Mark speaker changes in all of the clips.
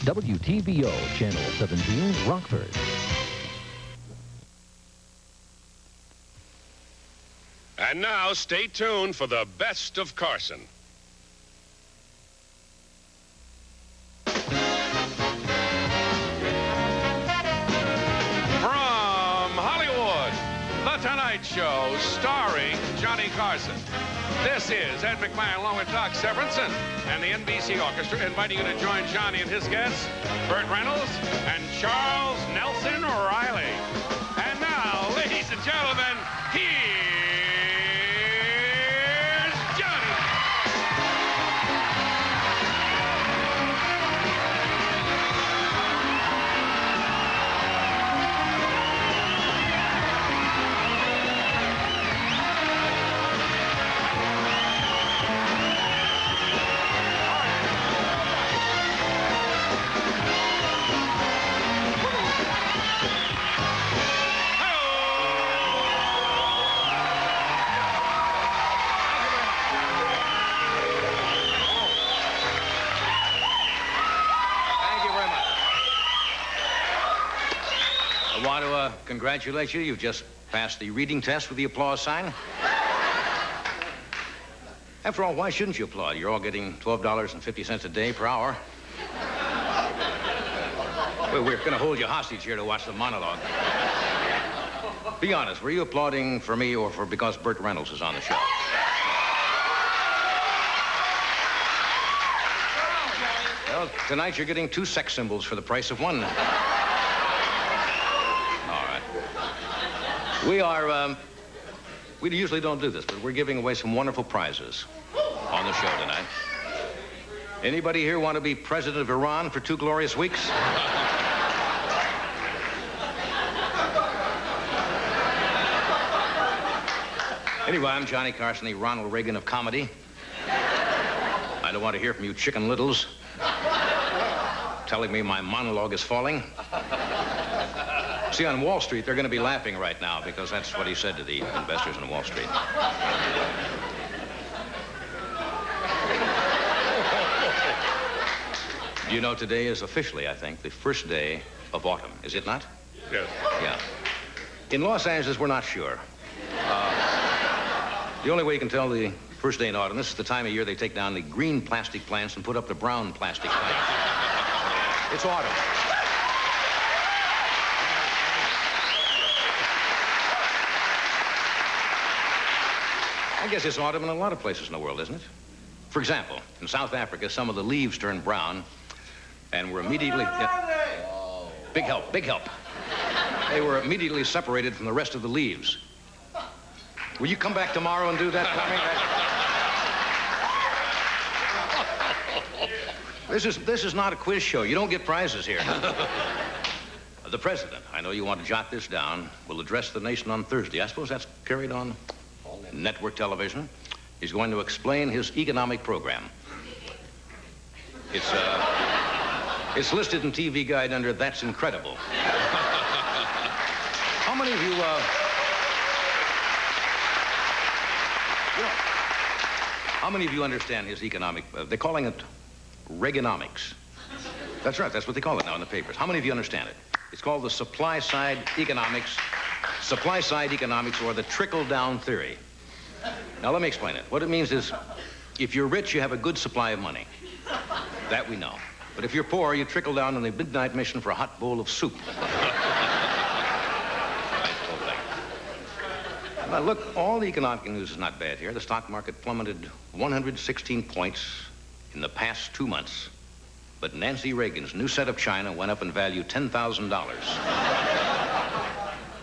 Speaker 1: WTVO, Channel 17, Rockford.
Speaker 2: And now, stay tuned for the best of Carson. From Hollywood, The Tonight Show, starring Johnny Carson. This is Ed McMahon along with Doc Severinsen and the NBC Orchestra inviting you to join Johnny and his guests, Burt Reynolds and Charles Nelson Reilly. And now, ladies and gentlemen, here's Johnny.
Speaker 3: I want to congratulate you. You've just passed the reading test with the applause sign. After all, why shouldn't you applaud? You're all getting $12.50 a day per hour. Well, we're going to hold you hostage here to watch the monologue. Be honest, were you applauding for me or for because Burt Reynolds is on the show? Well, tonight you're getting 2 sex symbols for the price of 1. We usually don't do this, but we're giving away some wonderful prizes on the show tonight. Anybody here want to be president of Iran for 2 glorious weeks? Anyway, I'm Johnny Carson, the Ronald Reagan of comedy. I don't want to hear from you chicken littles telling me my monologue is falling. See, on Wall Street, they're going to be laughing right now because that's what he said to the investors on Wall Street. You know, today is officially, I think, the first day of autumn, is it not?
Speaker 2: Yes.
Speaker 3: Yeah. In Los Angeles, we're not sure. The only way you can tell the first day in autumn, this is the time of year they take down the green plastic plants and put up the brown plastic plants. It's autumn. I guess it's autumn in a lot of places in the world, isn't it? For example, in South Africa, some of the leaves turn brown, and were immediately... Big help, big help. They were immediately separated from the rest of the leaves. Will you come back tomorrow and do that for me? This is not a quiz show. You don't get prizes here. The president, I know you want to jot this down, will address the nation on Thursday. I suppose that's carried on network television. He's going to explain his economic program. It's listed in TV Guide under That's Incredible. How many of you, how many of you understand his economic, they're calling it Reaganomics. That's right, that's what they call it now in the papers. How many of you understand it? It's called the supply-side economics, or the trickle-down theory. Now, let me explain it. What it means is, if you're rich, you have a good supply of money. That we know. But if you're poor, you trickle down in the midnight mission for a hot bowl of soup. Now, look, all the economic news is not bad here. The stock market plummeted 116 points in the past 2 months. But Nancy Reagan's new set of china went up in value $10,000.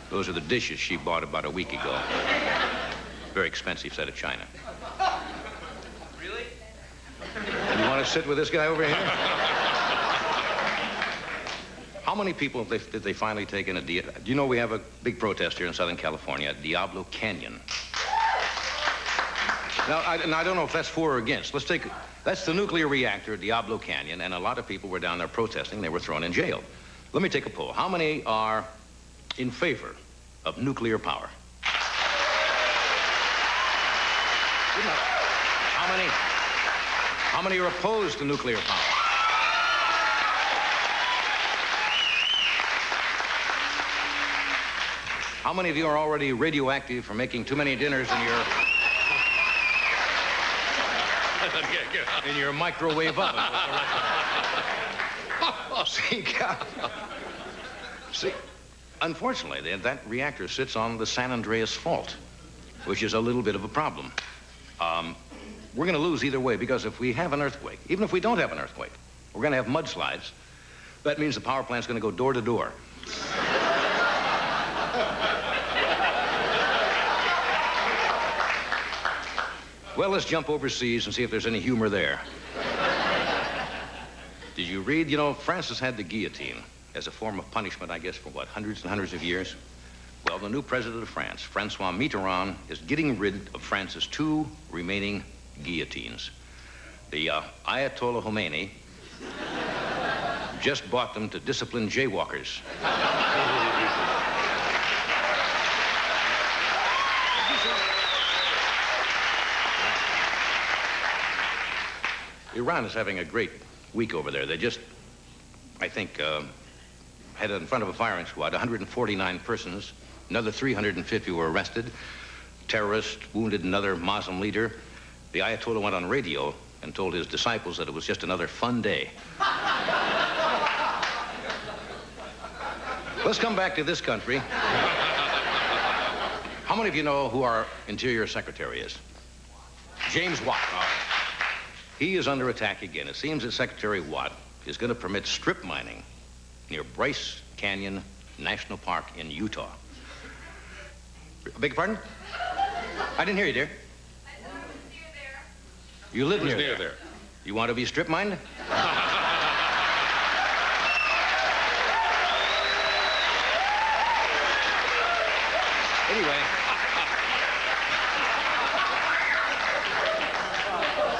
Speaker 3: Those are the dishes she bought about a week ago. Very expensive set of china.
Speaker 4: Really?
Speaker 3: You want to sit with this guy over here? How many people did they finally take in do you know we have a big protest here in Southern California at Diablo Canyon? Now, I don't know if that's for or against. That's the nuclear reactor at Diablo Canyon, and a lot of people were down there protesting. They were thrown in jail. Let me take a poll. How many are in favor of nuclear power? Good enough. How many are opposed to nuclear power? How many of you are already radioactive from making too many dinners in your microwave oven? See, unfortunately, that reactor sits on the San Andreas Fault, which is a little bit of a problem. We're going to lose either way, because if we have an earthquake, even if we don't have an earthquake, we're going to have mudslides. That means the power plant's going to go door to door. Well, let's jump overseas and see if there's any humor there. Did you read, France has had the guillotine as a form of punishment, I guess, for what, hundreds and hundreds of years? Well, the new president of France, Francois Mitterrand, is getting rid of France's 2 remaining guillotines. The Ayatollah Khomeini just bought them to discipline jaywalkers. Iran is having a great week over there. They just, I think, had in front of a firing squad 149 persons. Another 350 were arrested. Terrorists wounded another Muslim leader. The Ayatollah went on radio and told his disciples that it was just another fun day. Let's come back to this country. How many of you know who our Interior Secretary is? James Watt. He is under attack again. It seems that Secretary Watt is going to permit strip mining near Bryce Canyon National Park in Utah. Beg your pardon? I didn't hear you, dear.
Speaker 5: I thought it was near there.
Speaker 3: You live near there. You want to be strip mined? Anyway.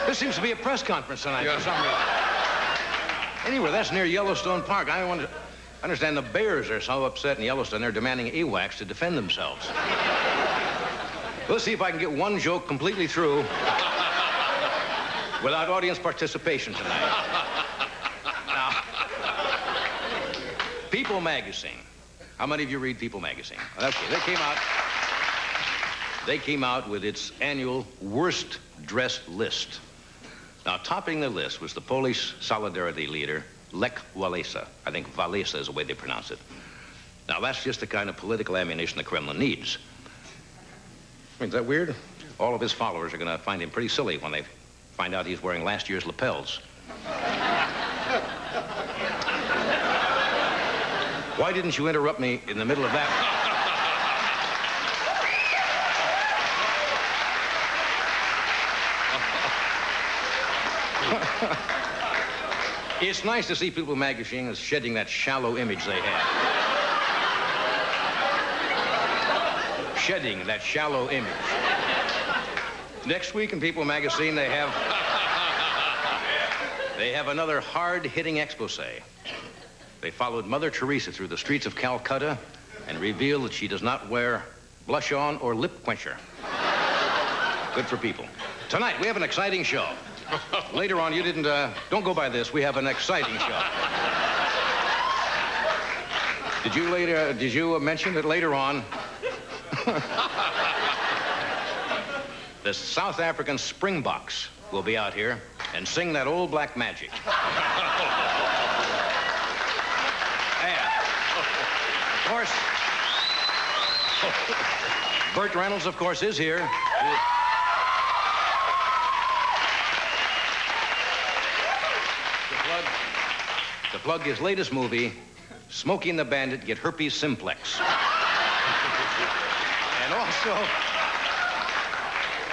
Speaker 3: This seems to be a press conference tonight for some reason. Anyway, that's near Yellowstone Park. I want to understand the bears are so upset in Yellowstone, they're demanding AWACS to defend themselves. Let's see if I can get one joke completely through without audience participation tonight. Now, People magazine. How many of you read People magazine? Okay, they came out with its annual worst dressed list. Now, topping the list was the Polish Solidarity leader, Lech Walesa. I think Walesa is the way they pronounce it. Now, that's just the kind of political ammunition the Kremlin needs. Is that weird? All of his followers are going to find him pretty silly when they find out he's wearing last year's lapels. Why didn't you interrupt me in the middle of that? It's nice to see People magazine is shedding that shallow image they have. Shedding that shallow image. Next week in People magazine, they have another hard-hitting expose. They followed Mother Teresa through the streets of Calcutta and revealed that she does not wear blush-on or lip quencher. Good for People. Tonight, we have an exciting show. Later on, you didn't, don't go by this. We have an exciting show. Did you mention that later on, the South African Springboks will be out here and sing that old black magic. And, of course, Burt Reynolds, of course, is here. To plug his latest movie, Smokey and the Bandit Get Herpes Simplex. And also,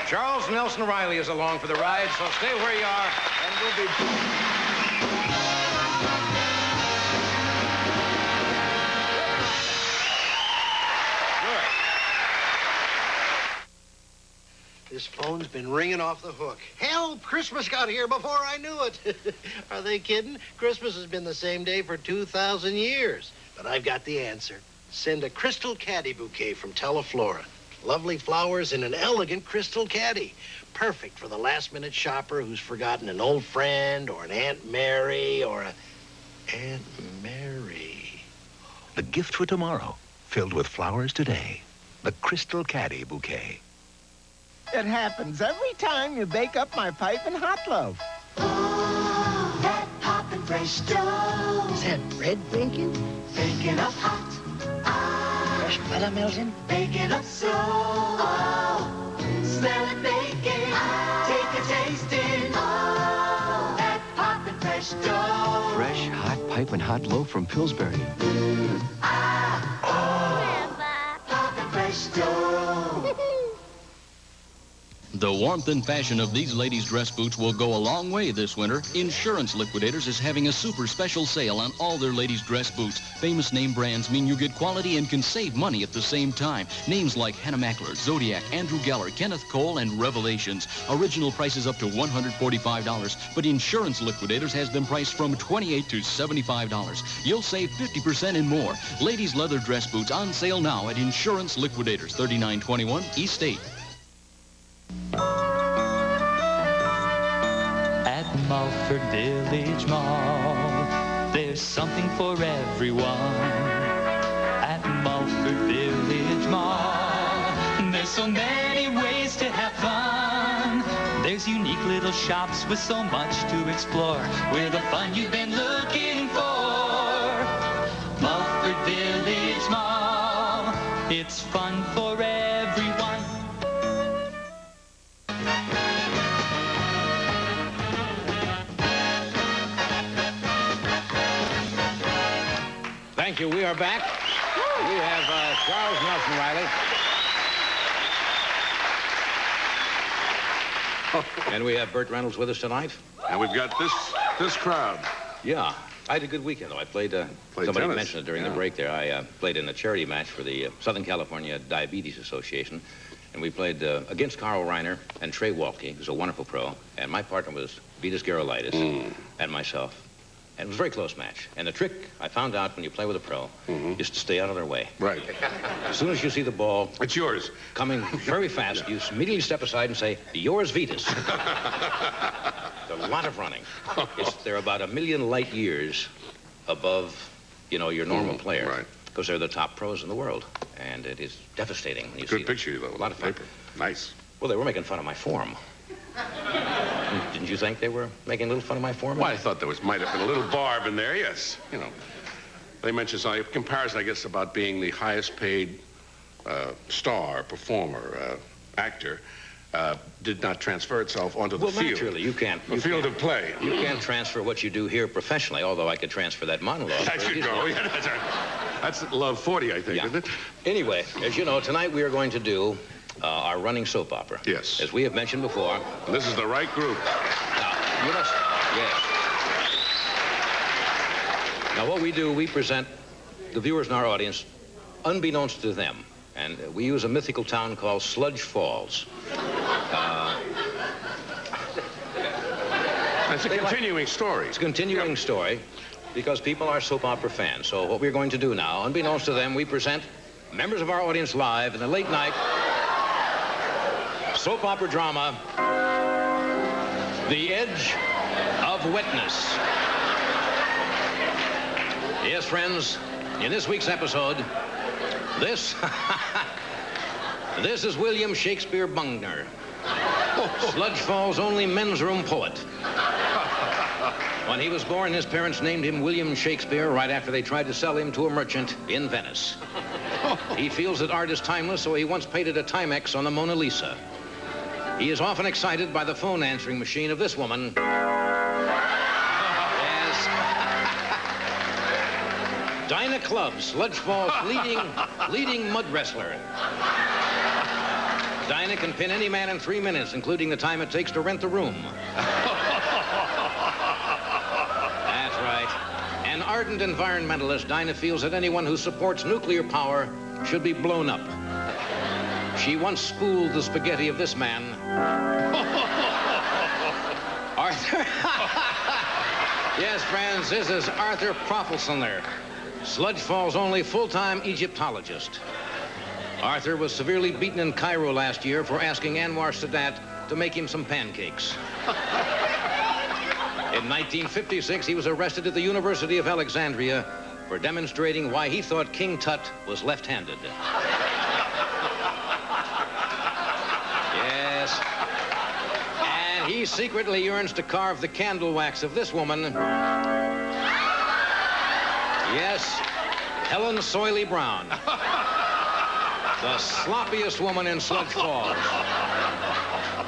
Speaker 3: Charles Nelson Reilly is along for the ride, so stay where you are, and we'll be...
Speaker 6: This phone's been ringing off the hook. Hell, Christmas got here before I knew it. Are they kidding? Christmas has been the same day for 2,000 years. But I've got the answer. Send a crystal caddy bouquet from Teleflora. Lovely flowers in an elegant crystal caddy. Perfect for the last-minute shopper who's forgotten an old friend or an Aunt Mary or a... Aunt Mary.
Speaker 7: A gift for tomorrow. filled with flowers today. The Crystal Caddy Bouquet.
Speaker 8: It happens every time you bake up my piping hot loaf.
Speaker 9: Oh, that poppin' fresh dough.
Speaker 6: Is that bread baking?
Speaker 9: Baking up hot.
Speaker 6: Fresh butter melting?
Speaker 9: Baking up slow. Oh, smell it baking. Take a taste in. Oh, that poppin' fresh dough.
Speaker 10: Fresh, hot, piping hot loaf from Pillsbury.
Speaker 9: Poppin' fresh dough.
Speaker 11: The warmth and fashion of these ladies' dress boots will go a long way this winter. Insurance Liquidators is having a super special sale on all their ladies' dress boots. Famous name brands mean you get quality and can save money at the same time. Names like Hannah Mackler, Zodiac, Andrew Geller, Kenneth Cole, and Revelations. Original prices up to $145, but Insurance Liquidators has them priced from $28 to $75. You'll save 50% and more. Ladies' leather dress boots on sale now at Insurance Liquidators, 3921 East 8.
Speaker 12: At Mulford Village Mall, there's something for everyone. At Mulford Village Mall, there's so many ways to have fun. There's unique little shops with so much to explore. We're the fun you've been looking for. Mulford Village Mall, it's fun for everyone.
Speaker 3: Thank you. We are back. We have Charles Nelson Reilly. And we have Burt Reynolds with us tonight.
Speaker 2: And we've got this crowd.
Speaker 3: Yeah. I had a good weekend, though. I played somebody
Speaker 2: tennis.
Speaker 3: mentioned it during the break there. I played in a charity match for the Southern California Diabetes Association. And we played against Carl Reiner and Trey Walke, who's a wonderful pro. And my partner was Vitas Gerolaitis and myself. And it was a very close match. And the trick I found out when you play with a pro is to stay out of their way.
Speaker 2: Right.
Speaker 3: As soon as you see the ball...
Speaker 2: It's yours.
Speaker 3: ...coming very fast, you immediately step aside and say, yours, Vitas. There's a lot of running. They're about 1 million light years above, you know, your normal player.
Speaker 2: Right.
Speaker 3: Because they're the top pros in the world. And it is devastating when you see
Speaker 2: Good picture, though.
Speaker 3: A lot of fun.
Speaker 2: Paper. Nice.
Speaker 3: Well, they were making fun of my form. Didn't you think they were making a little fun of my form?
Speaker 2: Well, I thought there might have been a little barb in there, yes. You know, they mentioned some comparison, I guess, about being the highest paid star, performer, actor, did not transfer itself onto the field.
Speaker 3: Well, naturally, you can't.
Speaker 2: The field of play.
Speaker 3: You can't transfer what you do here professionally, although I could transfer that monologue.
Speaker 2: That should go. Yeah, that's Love 40, I think, isn't it?
Speaker 3: Anyway, as you know, tonight we are going to do our running soap opera.
Speaker 2: Yes.
Speaker 3: As we have mentioned before.
Speaker 2: And this is the right group.
Speaker 3: Now, you must, yes. Now, what we do, we present the viewers in our audience, unbeknownst to them, and we use a mythical town called Sludge Falls.
Speaker 2: It's a continuing story.
Speaker 3: It's a continuing story because people are soap opera fans. So what we're going to do now, unbeknownst to them, we present members of our audience live in the late night soap opera drama, The Edge of Wetness. Yes, friends, in this week's episode, this is William Shakespeare Bungner, Sludge Falls' only men's room poet. When he was born, his parents named him William Shakespeare right after they tried to sell him to a merchant in Venice. He feels that art is timeless, so he once painted a Timex on the Mona Lisa. He is often excited by the phone answering machine of this woman. Yes. Dinah Clubb, Sludge Falls' leading mud wrestler. Dinah can pin any man in 3 minutes, including the time it takes to rent the room. That's right. An ardent environmentalist, Dinah feels that anyone who supports nuclear power should be blown up. She once spooled the spaghetti of this man. Arthur. Yes, friends, this is Arthur Proffelsoner, Sludge Falls' only full-time Egyptologist. Arthur was severely beaten in Cairo last year for asking Anwar Sadat to make him some pancakes. In 1956, he was arrested at the University of Alexandria for demonstrating why he thought King Tut was left-handed. Yes. And he secretly yearns to carve the candle wax of this woman. Yes, Helen Soyley Brown. The sloppiest woman in Sludge Falls.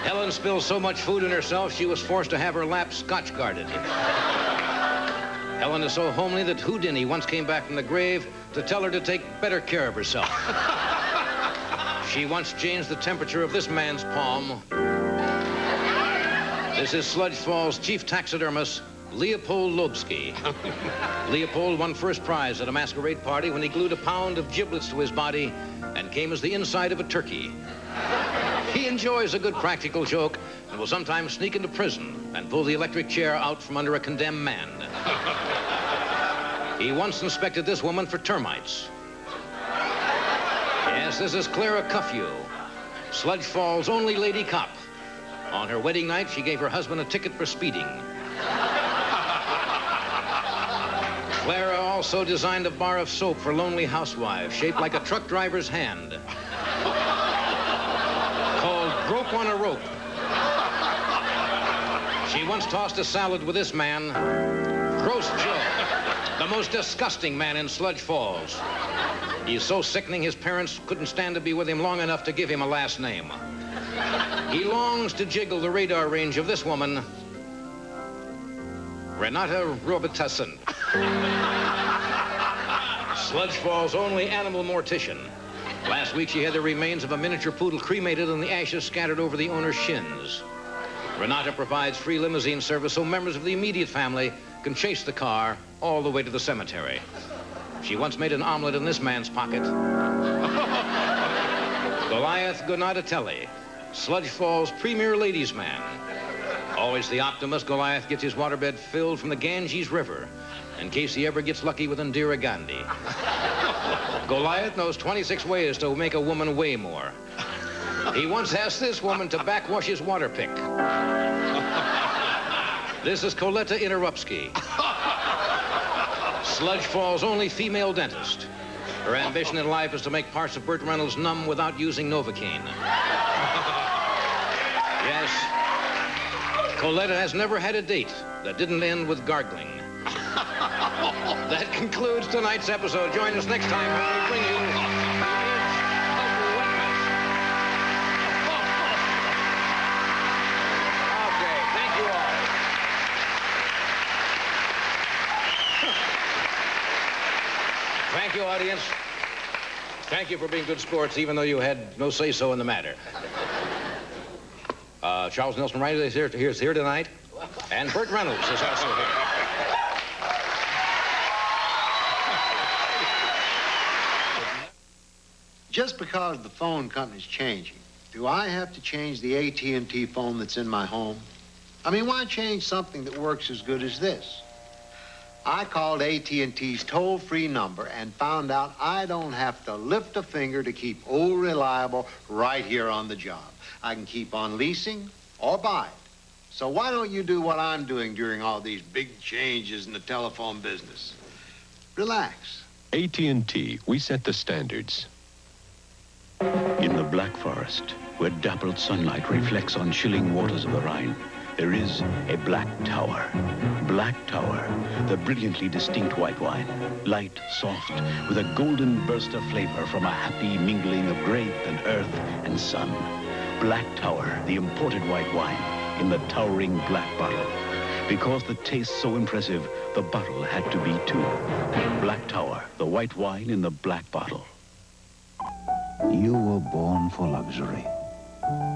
Speaker 3: Helen spilled so much food in herself, she was forced to have her lap Scotch guarded. Helen is so homely that Houdini once came back from the grave to tell her to take better care of herself. She once changed the temperature of this man's palm. This is Sludge Falls' chief taxidermist, Leopold Lobsky. Leopold won first prize at a masquerade party when he glued a pound of giblets to his body and came as the inside of a turkey. He enjoys a good practical joke and will sometimes sneak into prison and pull the electric chair out from under a condemned man. He once inspected this woman for termites. Yes, this is Clara Cuffew, Sludge Falls' only lady cop. On her wedding night, she gave her husband a ticket for speeding. Clara also designed a bar of soap for lonely housewives shaped like a truck driver's hand, called Grope on a Rope. She once tossed a salad with this man, Gross Joe, the most disgusting man in Sludge Falls. He's so sickening his parents couldn't stand to be with him long enough to give him a last name. He longs to jiggle the radar range of this woman, Renata Robitussin. Sludge Falls' only animal mortician. Last week she had the remains of a miniature poodle cremated and the ashes scattered over the owner's shins. Renata provides free limousine service so members of the immediate family can chase the car all the way to the cemetery. She once made an omelet in this man's pocket. Goliath Gonadatelli, Sludge Falls' premier ladies' man. Always the optimist, Goliath gets his waterbed filled from the Ganges River in case he ever gets lucky with Indira Gandhi. Goliath knows 26 ways to make a woman weigh more. He once asked this woman to backwash his water pick. This is Coletta Interrupsky, Sludge Falls' only female dentist. Her ambition in life is to make parts of Burt Reynolds numb without using Novocaine. Yes, Coletta has never had a date that didn't end with gargling. That concludes tonight's episode. Join us next time when we bring you the Edge of Wetness. Okay, thank you all. Thank you, audience. Thank you for being good sports, even though you had no say-so in the matter. Charles Nelson Reilly is here tonight, and Burt Reynolds is also here.
Speaker 6: Just because the phone company's changing, do I have to change the AT&T phone that's in my home? I mean, why change something that works as good as this? I called AT&T's toll-free number and found out I don't have to lift a finger to keep old reliable right here on the job. I can keep on leasing or buy it. So why don't you do what I'm doing during all these big changes in the telephone business? Relax.
Speaker 7: AT&T, we set the standards.
Speaker 13: In the Black Forest, where dappled sunlight reflects on chilling waters of the Rhine, there is a Black Tower. Black Tower, the brilliantly distinct white wine. Light, soft, with a golden burst of flavor from a happy mingling of grape and earth and sun. Black Tower, the imported white wine, in the towering black bottle. Because the taste so impressive, the bottle had to be too. Black Tower, the white wine in the black bottle.
Speaker 14: You were born for luxury.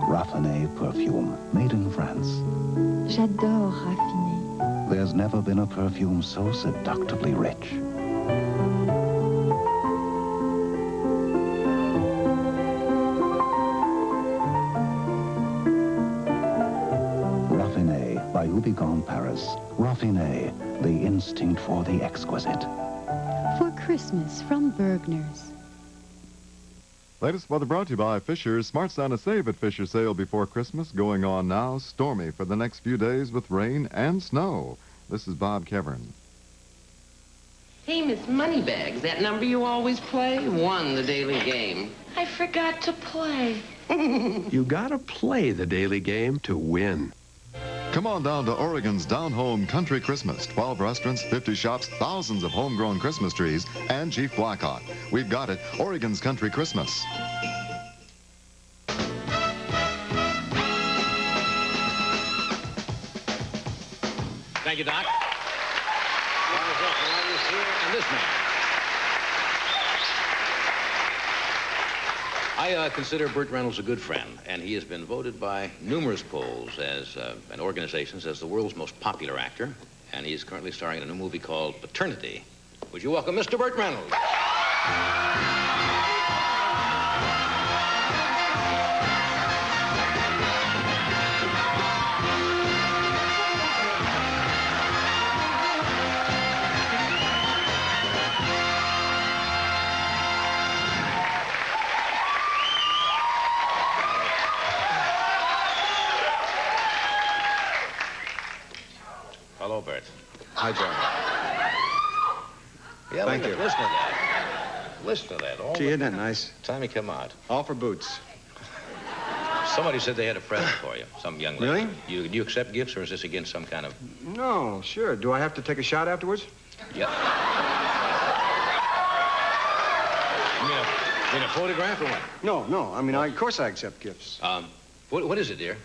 Speaker 14: Raffiné perfume, made in France.
Speaker 15: J'adore Raffiné.
Speaker 14: There's never been a perfume so seductively rich. Raffiné by Houbigant Paris. Raffiné, the instinct for the exquisite.
Speaker 15: For Christmas from Bergner's.
Speaker 16: Latest weather brought to you by Fisher's. Smart Santa Save at Fisher sale before Christmas. Going on now. Stormy for the next few days with rain and snow. This is Bob Kevern.
Speaker 17: Hey, Miss Moneybags, that number you always play won the daily game. I forgot to play.
Speaker 18: You gotta play the daily game to win.
Speaker 16: Come on down to Oregon's Down Home Country Christmas. 12 restaurants, 50 shops, thousands of homegrown Christmas trees, and Chief Blackhawk. We've got it, Oregon's Country Christmas.
Speaker 3: Thank you, Doc. And this man. I consider Burt Reynolds a good friend, and he has been voted by numerous polls and organizations as the world's most popular actor, and he is currently starring in a new movie called Paternity. Would you welcome Mr. Burt Reynolds? Hello, Bert.
Speaker 18: Hi, John.
Speaker 3: Yeah,
Speaker 18: Thank you.
Speaker 3: Listen to that. Listen to that. All
Speaker 18: Gee, isn't that nice?
Speaker 3: Time he come out.
Speaker 18: All for Boots.
Speaker 3: Somebody said they had a present for you, some young lady.
Speaker 18: Really?
Speaker 3: Do you accept gifts, or is this against some kind of...
Speaker 18: No, sure. Do I have to take a shot afterwards?
Speaker 3: Yeah. You mean a photograph or what?
Speaker 18: No. I mean, of course I accept gifts.
Speaker 3: What is it, dear?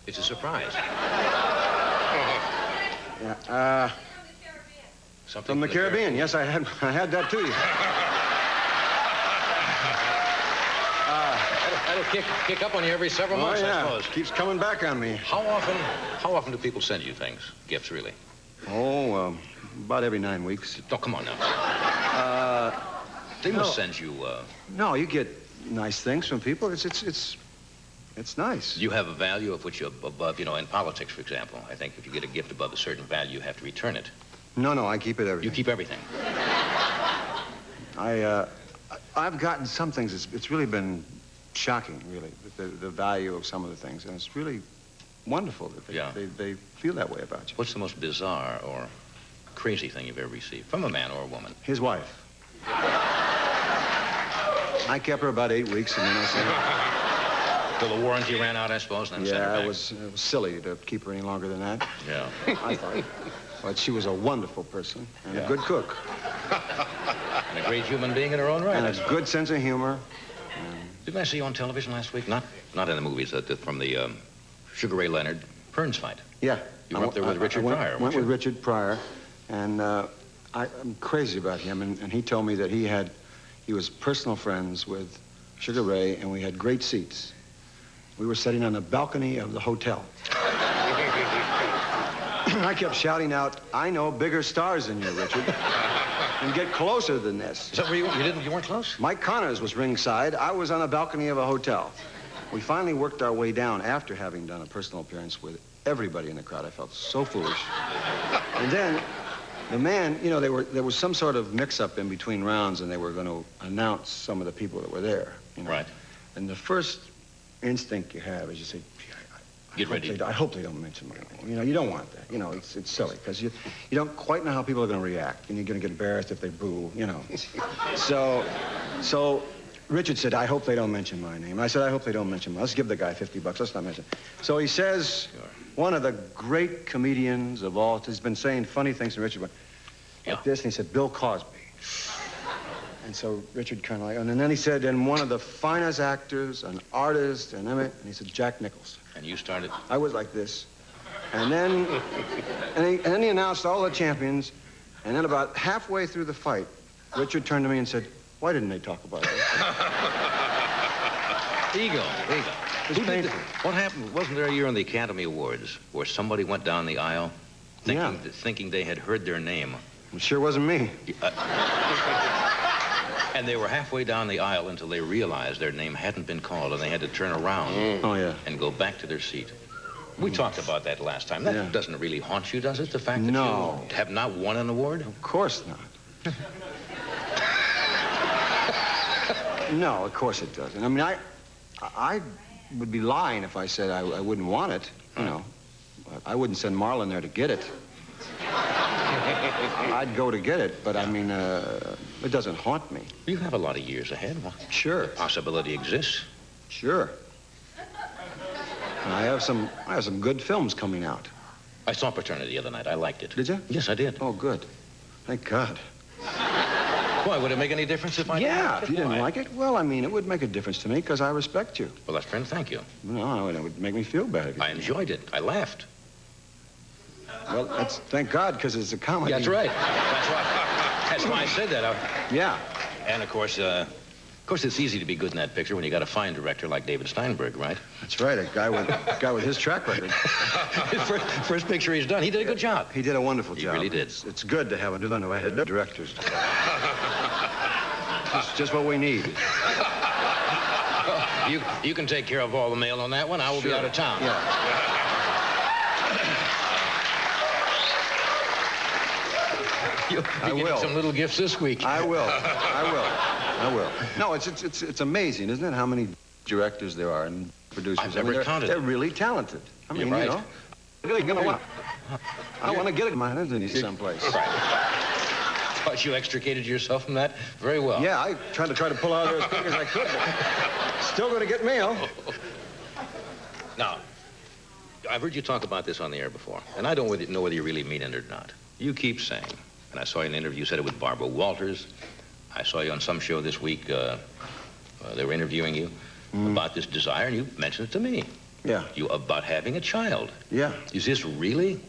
Speaker 3: It's a surprise.
Speaker 18: Yeah,
Speaker 3: Something
Speaker 18: from the Caribbean. Yes, I had that too.
Speaker 3: That'll kick up on you every several months, I suppose.
Speaker 18: Keeps coming back on me.
Speaker 3: How often do people send you things, gifts, really?
Speaker 18: Oh, about every 9 weeks.
Speaker 3: Oh, come on now. They must send you...
Speaker 18: No, you get nice things from people. It's nice.
Speaker 3: You have a value of which you're above, in politics, for example. I think if you get a gift above a certain value, you have to return it.
Speaker 18: No, I keep it everything.
Speaker 3: You keep everything.
Speaker 18: I've gotten some things, it's really been shocking, really, the value of some of the things. And it's really wonderful that they feel that way about you.
Speaker 3: What's the most bizarre or crazy thing you've ever received from a man or a woman?
Speaker 18: His wife. I kept her about 8 weeks, and then I said...
Speaker 3: Till the warranty ran out, I suppose, and then sent her back.
Speaker 18: It was silly to keep her any longer than that.
Speaker 3: Yeah.
Speaker 18: I thought. But she was a wonderful person and a good cook.
Speaker 3: And a great human being in her own right.
Speaker 18: And a good sense of humor.
Speaker 3: Didn't I see you on television last week? Not in the movies, from the Sugar Ray Leonard Burns fight.
Speaker 18: Yeah.
Speaker 3: You were up there with Richard Pryor,
Speaker 18: went with Richard Pryor, and I'm crazy about him, and he told me that he was personal friends with Sugar Ray, and we had great seats. We were sitting on the balcony of the hotel. I kept shouting out, "I know bigger stars than you, Richard. And get closer than this."
Speaker 3: So you weren't close?
Speaker 18: Mike Connors was ringside. I was on a balcony of a hotel. We finally worked our way down after having done a personal appearance with everybody in the crowd. I felt so foolish. And then the man, there was some sort of mix-up in between rounds, and they were going to announce some of the people that were there.
Speaker 3: Right.
Speaker 18: And the first instinct you have is you say,
Speaker 3: Get ready.
Speaker 18: I hope they don't mention my name. You don't want that. It's silly, because you don't quite know how people are going to react, and you're going to get embarrassed if they boo, So Richard said, "I hope they don't mention my name." I said, "I hope they don't mention mine. Let's give the guy $50. Let's not mention it." So he says, one of the great comedians of all, has been saying funny things to Richard, like this, and he said, "Bill Cosby." And so Richard kind of and then he said, "And one of the finest actors, an artist, and he said, "Jack Nicholson."
Speaker 3: And you started?
Speaker 18: I was like this. And then, and then he announced all the champions, and then about halfway through the fight, Richard turned to me and said, "Why didn't they talk about it?"
Speaker 3: Ego.
Speaker 18: It was painful.
Speaker 3: What happened? Wasn't there a year on the Academy Awards where somebody went down the aisle thinking they had heard their name?
Speaker 18: It sure wasn't me.
Speaker 3: And they were halfway down the aisle until they realized their name hadn't been called, and they had to turn around and go back to their seat. We talked about that last time. That doesn't really haunt you, does it? The fact that you have not won an award?
Speaker 18: Of course not. No, of course it doesn't. I mean, I would be lying if I said I wouldn't want it, But I wouldn't send Marlon there to get it. I'd go to get it, but I mean, it doesn't haunt me.
Speaker 3: You have a lot of years ahead.
Speaker 18: Sure.
Speaker 3: The possibility exists.
Speaker 18: Sure. I have some good films coming out.
Speaker 3: I saw Paternity the other night. I liked it.
Speaker 18: Did you?
Speaker 3: Yes, I did.
Speaker 18: Oh, good. Thank God.
Speaker 3: Why, would it make any difference if I didn't like it?
Speaker 18: If you didn't like it, well, I mean, it would make a difference to me because I respect you.
Speaker 3: Well, that's friend, thank you.
Speaker 18: No, it would make me feel bad.
Speaker 3: I enjoyed it. I laughed.
Speaker 18: Well, thank God, because it's a comedy.
Speaker 3: That's right. That's right. That's why I said that.
Speaker 18: Yeah.
Speaker 3: And, of course, it's easy to be good in that picture when you got a fine director like David Steinberg, right?
Speaker 18: That's right. A guy with his track record.
Speaker 3: His first picture he's done. He did a good job.
Speaker 18: He did a wonderful job.
Speaker 3: He really did.
Speaker 18: It's good to have a head directors. It's just what we need.
Speaker 3: You can take care of all the mail on that one. I will be out of town.
Speaker 18: Yeah.
Speaker 3: You'll be getting some little gifts this week.
Speaker 18: I will. No, it's amazing, isn't it, how many directors there are and producers.
Speaker 3: I've never counted.
Speaker 18: They're really talented. I mean,
Speaker 3: You're right.
Speaker 18: I want to get it in my hands someplace.
Speaker 3: Right. Thought you extricated yourself from that very well.
Speaker 18: Yeah, I tried to pull out of there as quick as I could, but still going to get mail.
Speaker 3: Now, I've heard you talk about this on the air before, and I don't know whether you really mean it or not. You keep saying, and I saw you in an interview, you said it with Barbara Walters. I saw you on some show this week. They were interviewing you about this desire, and you mentioned it to me.
Speaker 18: Yeah.
Speaker 3: About having a child.
Speaker 18: Yeah.
Speaker 3: Is this really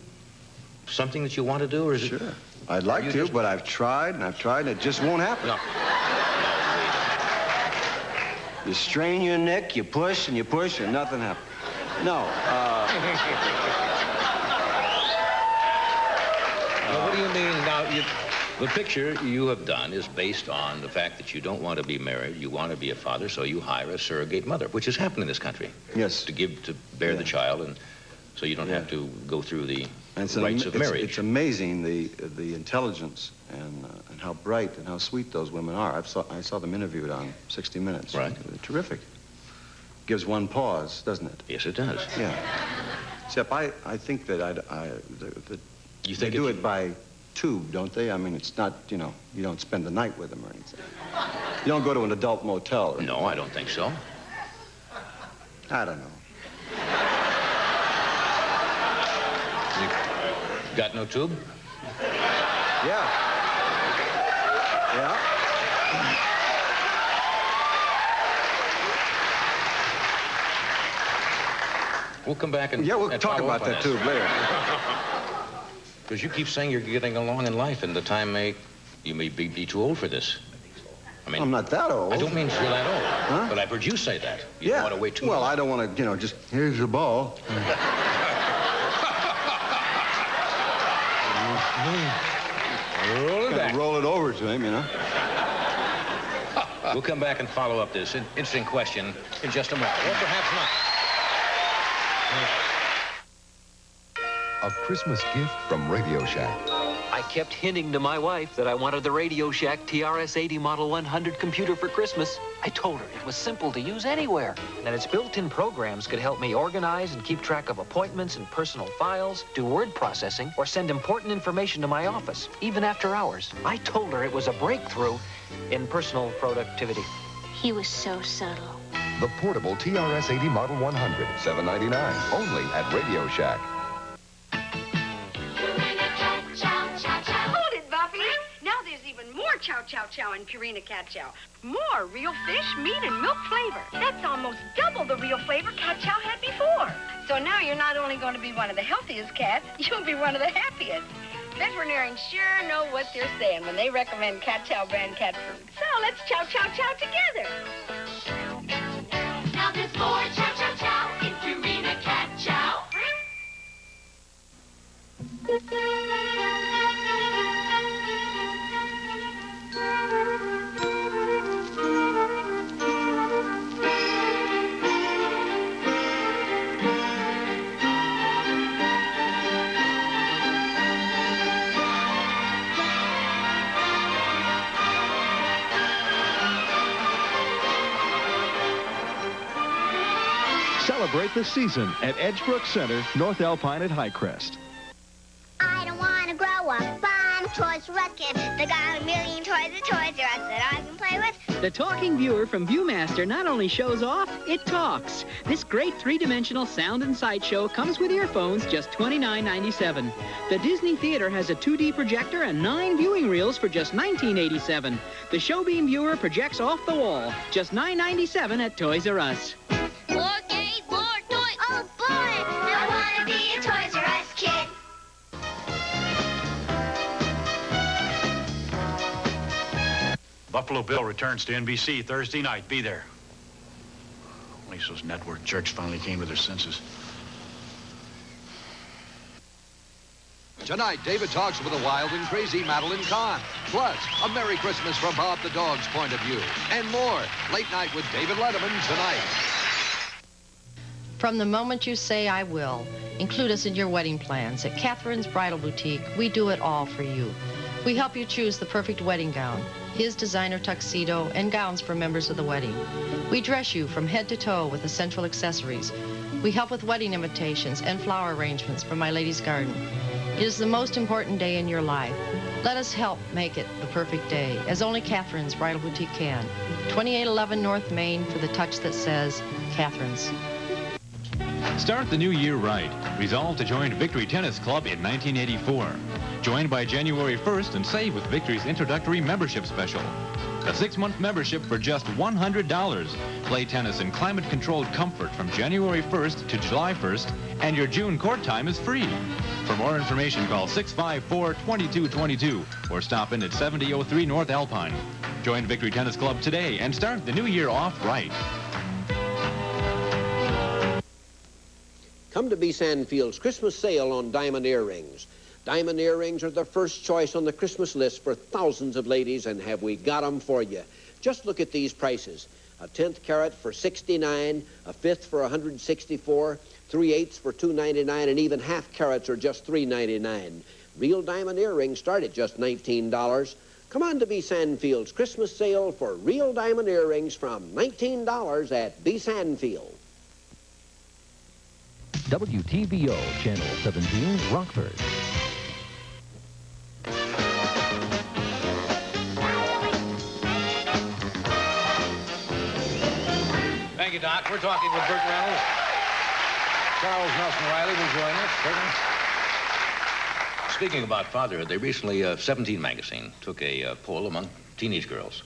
Speaker 3: something that you want to do, or is it?
Speaker 18: Sure. I'd like to, but I've tried, and it just won't happen.
Speaker 3: No.
Speaker 18: You strain your neck, you push, and nothing happens. No.
Speaker 3: Now, what do you mean? Now, the picture you have done is based on the fact that you don't want to be married, you want to be a father, so you hire a surrogate mother, which has happened in this country.
Speaker 18: Yes.
Speaker 3: To bear the child, and so you don't have to go through the rites of marriage.
Speaker 18: It's amazing the intelligence and how bright and how sweet those women are. I saw them interviewed on 60 Minutes.
Speaker 3: Right.
Speaker 18: They're terrific. Gives one pause, doesn't it?
Speaker 3: Yes, it does.
Speaker 18: Yeah. Except I think that
Speaker 3: you
Speaker 18: they do it by tube, don't they? I mean, it's not, you don't spend the night with them or anything. You don't go to an adult motel.
Speaker 3: No, I don't think so.
Speaker 18: I don't know.
Speaker 3: You got no tube?
Speaker 18: Yeah. Yeah.
Speaker 3: We'll come back and
Speaker 18: we'll talk about that tube later.
Speaker 3: Because you keep saying you're getting along in life, and you may be too old for this. I mean,
Speaker 18: I'm not that old.
Speaker 3: I don't mean you're that old,
Speaker 18: huh?
Speaker 3: But I've heard you say that. You don't want to wait too long.
Speaker 18: Well, I don't want to, just, here's the ball. Roll it over to him,
Speaker 3: We'll come back and follow up this interesting question in just a moment. Or perhaps not.
Speaker 7: A Christmas gift from Radio Shack.
Speaker 10: I kept hinting to my wife that I wanted the Radio Shack TRS-80 Model 100 computer for Christmas. I told her it was simple to use anywhere, and that its built-in programs could help me organize and keep track of appointments and personal files, do word processing, or send important information to my office, even after hours. I told her it was a breakthrough in personal productivity.
Speaker 5: He was so subtle.
Speaker 7: The portable TRS-80 Model 100, $7.99, only at Radio Shack.
Speaker 5: Hold it, Buffy. Now there's even more Chow Chow Chow in Purina Cat Chow. More real fish, meat, and milk flavor. That's almost double the real flavor Cat Chow had before. So now you're not only going to be one of the healthiest cats, you'll be one of the happiest. Veterinarians sure know what they're saying when they recommend Cat Chow brand cat food. So let's Chow Chow Chow together.
Speaker 9: Now there's more Chow Chow Chow in Purina Cat Chow.
Speaker 19: Celebrate the season at Edgebrook Center, North Alpine at Highcrest.
Speaker 9: I don't want to grow up on
Speaker 19: Toys R Us kid. They got a million toys at Toys R Us that I can play with.
Speaker 20: The talking viewer from Viewmaster not only shows off, it talks. This great three-dimensional sound and sight show comes with earphones, just $29.97. The Disney Theater has a 2D projector and 9 viewing reels for just $19.87. The Showbeam viewer projects off the wall, just $9.97 at Toys R Us.
Speaker 19: More games, more toys. Oh, boy! I want to be a Toys R Us kid.
Speaker 21: Buffalo Bill returns to NBC Thursday night. Be there. At least those network jerks finally came to their senses.
Speaker 22: Tonight, David talks with a wild and crazy Madeline Kahn. Plus, a Merry Christmas from Bob the Dog's point of view. And more. Late Night with David Letterman tonight.
Speaker 23: From the moment you say I will, include us in your wedding plans. At Catherine's Bridal Boutique, we do it all for you. We help you choose the perfect wedding gown, his designer tuxedo, and gowns for members of the wedding. We dress you from head to toe with essential accessories. We help with wedding invitations and flower arrangements for My Lady's Garden. It is the most important day in your life. Let us help make it the perfect day, as only Catherine's Bridal Boutique can. 2811 North Main for the touch that says Catherine's.
Speaker 24: Start the new year right. Resolve to join Victory Tennis Club in 1984. Join by January 1st and save with Victory's introductory membership special. A 6-month membership for just $100. Play tennis in climate-controlled comfort from January 1st to July 1st, and your June court time is free. For more information, call 654-2222 or stop in at 7003 North Alpine. Join Victory Tennis Club today and start the new year off right.
Speaker 25: Come to B. Sandfield's Christmas sale on diamond earrings. Diamond earrings are the first choice on the Christmas list for thousands of ladies, and have we got them for you. Just look at these prices. A 10th carat for $69, a 5th for $164, 3/8 for $299, and even half carats are just $3.99. Real diamond earrings start at just $19. Come on to B. Sandfield's Christmas sale for real diamond earrings from $19 at B. Sandfield.
Speaker 1: WTVO Channel 17, Rockford.
Speaker 3: Thank you, Doc. We're talking with Burt Reynolds. Charles Nelson Reilly will join us. Certainly. Speaking about fatherhood, they recently, 17 magazine took a poll among teenage girls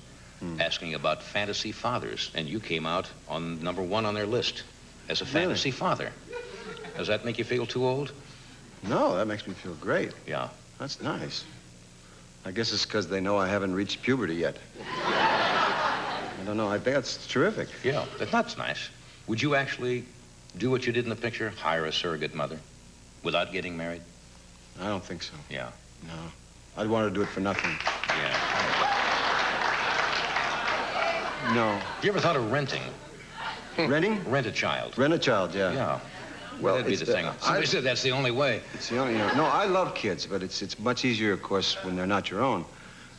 Speaker 3: asking about fantasy fathers, and you came out on #1 on their list as a fantasy father. Does that make you feel too old?
Speaker 18: No, that makes me feel great.
Speaker 3: Yeah.
Speaker 18: That's nice. I guess it's because they know I haven't reached puberty yet. I don't know. I think that's terrific.
Speaker 3: Yeah, that's nice. Would you actually do what you did in the picture? Hire a surrogate mother without getting married?
Speaker 18: I don't think so.
Speaker 3: Yeah.
Speaker 18: No. I'd want to do it for nothing.
Speaker 3: Yeah.
Speaker 18: No.
Speaker 3: You ever thought of renting?
Speaker 18: Renting?
Speaker 3: Rent a child.
Speaker 18: Rent a child, yeah.
Speaker 3: Yeah.
Speaker 18: Well,
Speaker 3: that'd be the thing. Somebody said that's the only way.
Speaker 18: It's the only, no, I love kids, but it's much easier, of course, when they're not your own.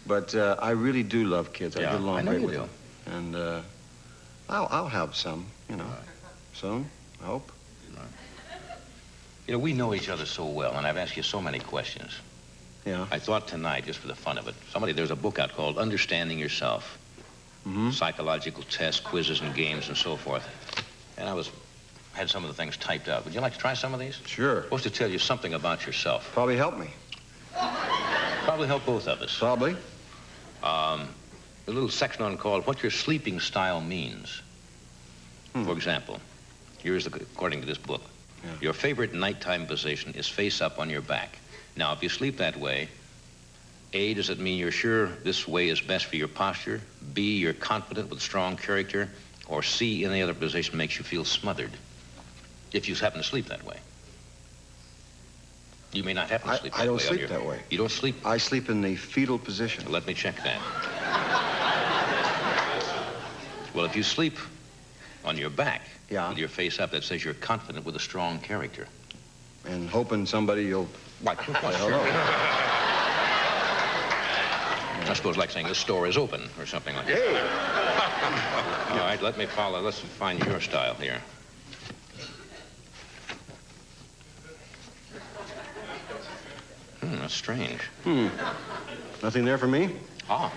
Speaker 18: But I really do love kids.
Speaker 3: Yeah,
Speaker 18: I get along
Speaker 3: I know
Speaker 18: great
Speaker 3: you
Speaker 18: with
Speaker 3: do.
Speaker 18: them. And I'll have some, you know, soon, I hope.
Speaker 3: Right. You know, we know each other so well, and I've asked you so many questions.
Speaker 18: Yeah.
Speaker 3: I thought tonight, just for the fun of it, there's a book out called Understanding Yourself. Psychological tests, quizzes, and games, and so forth. And I had some of the things typed out. Would you like to try some of these?
Speaker 18: Sure.
Speaker 3: Supposed to tell you something about yourself.
Speaker 18: Probably help me.
Speaker 3: Probably help both of us.
Speaker 18: Probably.
Speaker 3: A little section on called What Your Sleeping Style Means. For example, here's according to this book.
Speaker 18: Yeah.
Speaker 3: Your favorite nighttime position is face up on your back. Now, if you sleep that way, A, does it mean you're sure this way is best for your posture? B, you're confident with strong character? Or C, any other position makes you feel smothered? If you happen to sleep that way. You may not happen to sleep that way.
Speaker 18: I don't sleep that way.
Speaker 3: You don't sleep?
Speaker 18: I sleep in the fetal position.
Speaker 3: Let me check that. Well, if you sleep on your back with your face up, that says you're confident with a strong character.
Speaker 18: And hoping somebody you'll...
Speaker 3: Why, hello. I suppose like saying the store is open or something like that.
Speaker 18: Hey!
Speaker 3: All right, let me follow. Let's find your style here. That's strange.
Speaker 18: Nothing there for me?
Speaker 3: Ah.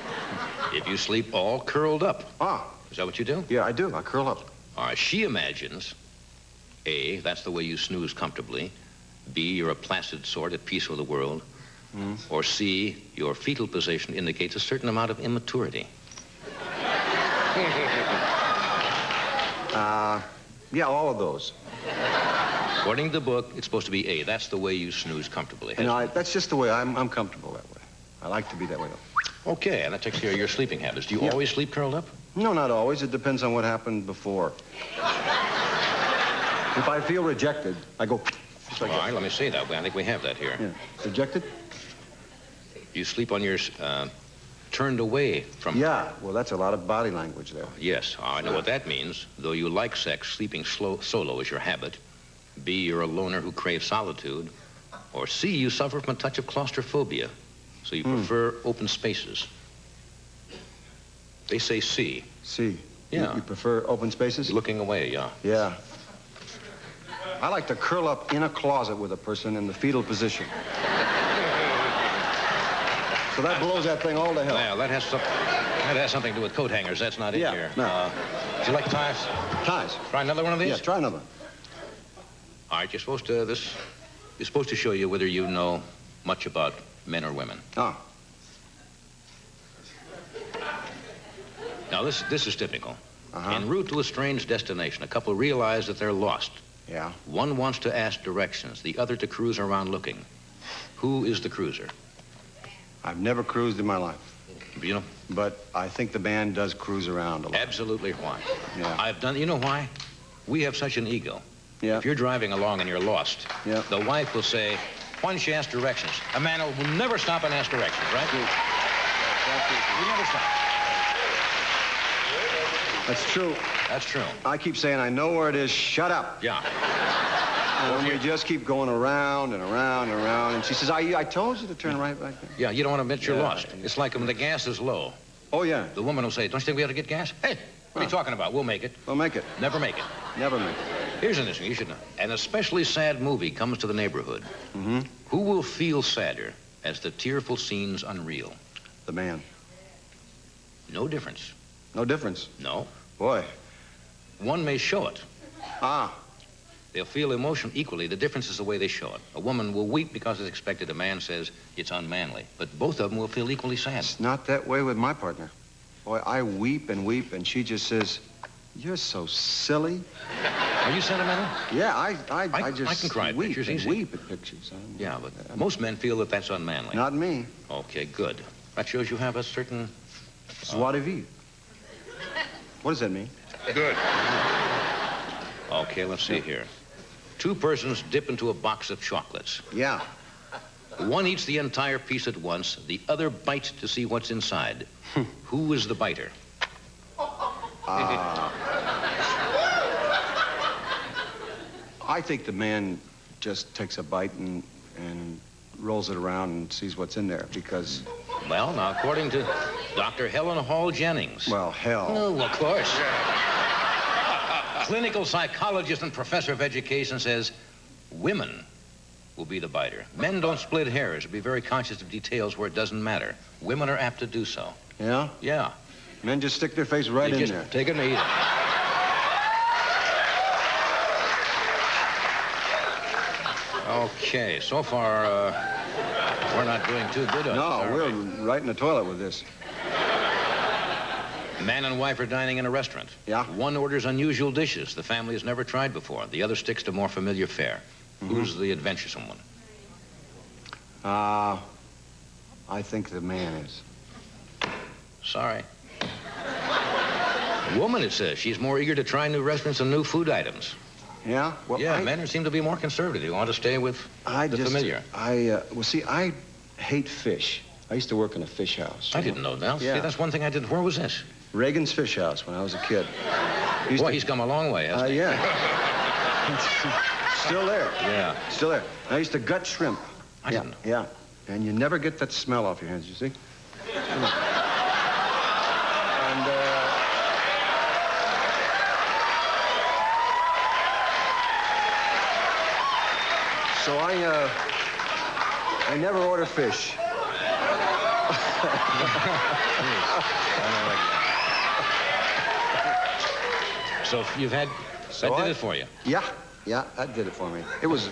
Speaker 3: If you sleep all curled up.
Speaker 18: Ah.
Speaker 3: Is that what you do?
Speaker 18: Yeah, I do. I curl up.
Speaker 3: All right, she imagines, A, that's the way you snooze comfortably. B, you're a placid sort at peace with the world. Or C, your fetal position indicates a certain amount of immaturity.
Speaker 18: Yeah, all of those.
Speaker 3: According to the book, it's supposed to be A. That's the way you snooze comfortably.
Speaker 18: And that's just the way I'm comfortable that way. I like to be that way.
Speaker 3: Okay, and that takes care of your sleeping habits. Do you always sleep curled up?
Speaker 18: No, not always. It depends on what happened before. If I feel rejected, I go...
Speaker 3: All right, let me see that. I think we have that here.
Speaker 18: Yeah. Rejected?
Speaker 3: You sleep on your... turned away from...
Speaker 18: Yeah, well, that's a lot of body language there.
Speaker 3: Yes, I know what that means. Though you like sex, sleeping solo is your habit. B, you're a loner who craves solitude. Or C, you suffer from a touch of claustrophobia. So you prefer open spaces. They say C.
Speaker 18: C.
Speaker 3: Yeah.
Speaker 18: You prefer open spaces?
Speaker 3: Looking away, yeah.
Speaker 18: Yeah. I like to curl up in a closet with a person in the fetal position. So that blows that thing all to hell.
Speaker 3: Well, that has something to do with coat hangers. That's not it here.
Speaker 18: No.
Speaker 3: Do you like ties?
Speaker 18: Ties.
Speaker 3: Try another one of these?
Speaker 18: Yeah, try another one.
Speaker 3: All right, you're supposed to show you whether you know much about men or women.
Speaker 18: Ah.
Speaker 3: Now, this is typical. En route to a strange destination, a couple realize that they're lost.
Speaker 18: Yeah.
Speaker 3: One wants to ask directions, the other to cruise around looking. Who is the cruiser?
Speaker 18: I've never cruised in my life.
Speaker 3: You know?
Speaker 18: But I think the band does cruise around a lot.
Speaker 3: Absolutely why?
Speaker 18: Yeah.
Speaker 3: You know why? We have such an ego.
Speaker 18: Yeah.
Speaker 3: If you're driving along and you're lost, the wife will say, why don't you ask directions? A man will never stop and ask directions, right? We never stop.
Speaker 18: That's true.
Speaker 3: That's true.
Speaker 18: I keep saying, I know where it is, shut up.
Speaker 3: Yeah.
Speaker 18: And we just keep going around and around and around. And she says, I told you to turn right back there.
Speaker 3: Yeah, you don't want to admit you're lost. It's like when the gas is low.
Speaker 18: Oh, yeah.
Speaker 3: The woman will say, don't you think we ought to get gas? Hey, what are you talking about? We'll make it.
Speaker 18: We'll make it.
Speaker 3: Never make it.
Speaker 18: Never make it.
Speaker 3: Here's an interesting, you should know. An especially sad movie comes to the neighborhood. Who will feel sadder as the tearful scenes unreal?
Speaker 18: The man.
Speaker 3: No difference.
Speaker 18: No difference?
Speaker 3: No.
Speaker 18: Boy.
Speaker 3: One may show it.
Speaker 18: Ah.
Speaker 3: They'll feel emotion equally. The difference is the way they show it. A woman will weep because it's expected. A man says it's unmanly. But both of them will feel equally sad.
Speaker 18: It's not that way with my partner. Boy, I weep, and she just says, you're so silly.
Speaker 3: Are you sentimental?
Speaker 18: Yeah, I just
Speaker 3: I can cry at
Speaker 18: weep
Speaker 3: pictures,
Speaker 18: and
Speaker 3: easy.
Speaker 18: weep at pictures.
Speaker 3: Yeah, but most men feel that that's unmanly.
Speaker 18: Not me.
Speaker 3: Okay, good. That shows you have a certain...
Speaker 18: Joie de vivre. What does that mean?
Speaker 3: Good. Okay, let's see here. Two persons dip into a box of chocolates.
Speaker 18: Yeah.
Speaker 3: One eats the entire piece at once. The other bites to see what's inside. Who is the biter?
Speaker 18: I think the man just takes a bite and rolls it around and sees what's in there because...
Speaker 3: Well, now, according to Dr. Helen Hall Jennings...
Speaker 18: Well, hell.
Speaker 3: Oh, of course. Clinical psychologist and professor of education says women will be the biter. Men don't split hairs or be very conscious of details where it doesn't matter. Women are apt to do so.
Speaker 18: Yeah?
Speaker 3: Yeah.
Speaker 18: Men just stick their face right in there.
Speaker 3: Take it and eat it. Okay, so far, we're not doing too good on this,
Speaker 18: No, we're right in the toilet with this.
Speaker 3: Man and wife are dining in a restaurant.
Speaker 18: Yeah.
Speaker 3: One orders unusual dishes the family has never tried before. The other sticks to more familiar fare. Who's the adventuresome one?
Speaker 18: I think the man is.
Speaker 3: Sorry. Woman, it says. She's more eager to try new restaurants and new food items.
Speaker 18: Yeah? Well,
Speaker 3: yeah, men seem to be more conservative. They want to stay with the familiar.
Speaker 18: Well, see, I hate fish. I used to work in a fish house.
Speaker 3: I didn't know that.
Speaker 18: Yeah.
Speaker 3: See, that's one thing I did. Where was this?
Speaker 18: Reagan's Fish House when I was a kid.
Speaker 3: Boy, he's come a long way, hasn't he?
Speaker 18: Yeah. Still there.
Speaker 3: Yeah.
Speaker 18: Still there. I used to gut shrimp.
Speaker 3: I didn't know.
Speaker 18: Yeah. And you never get that smell off your hands, you see? So I never order fish.
Speaker 3: So you've had...
Speaker 18: So
Speaker 3: that did it for you?
Speaker 18: Yeah, that did it for me. There was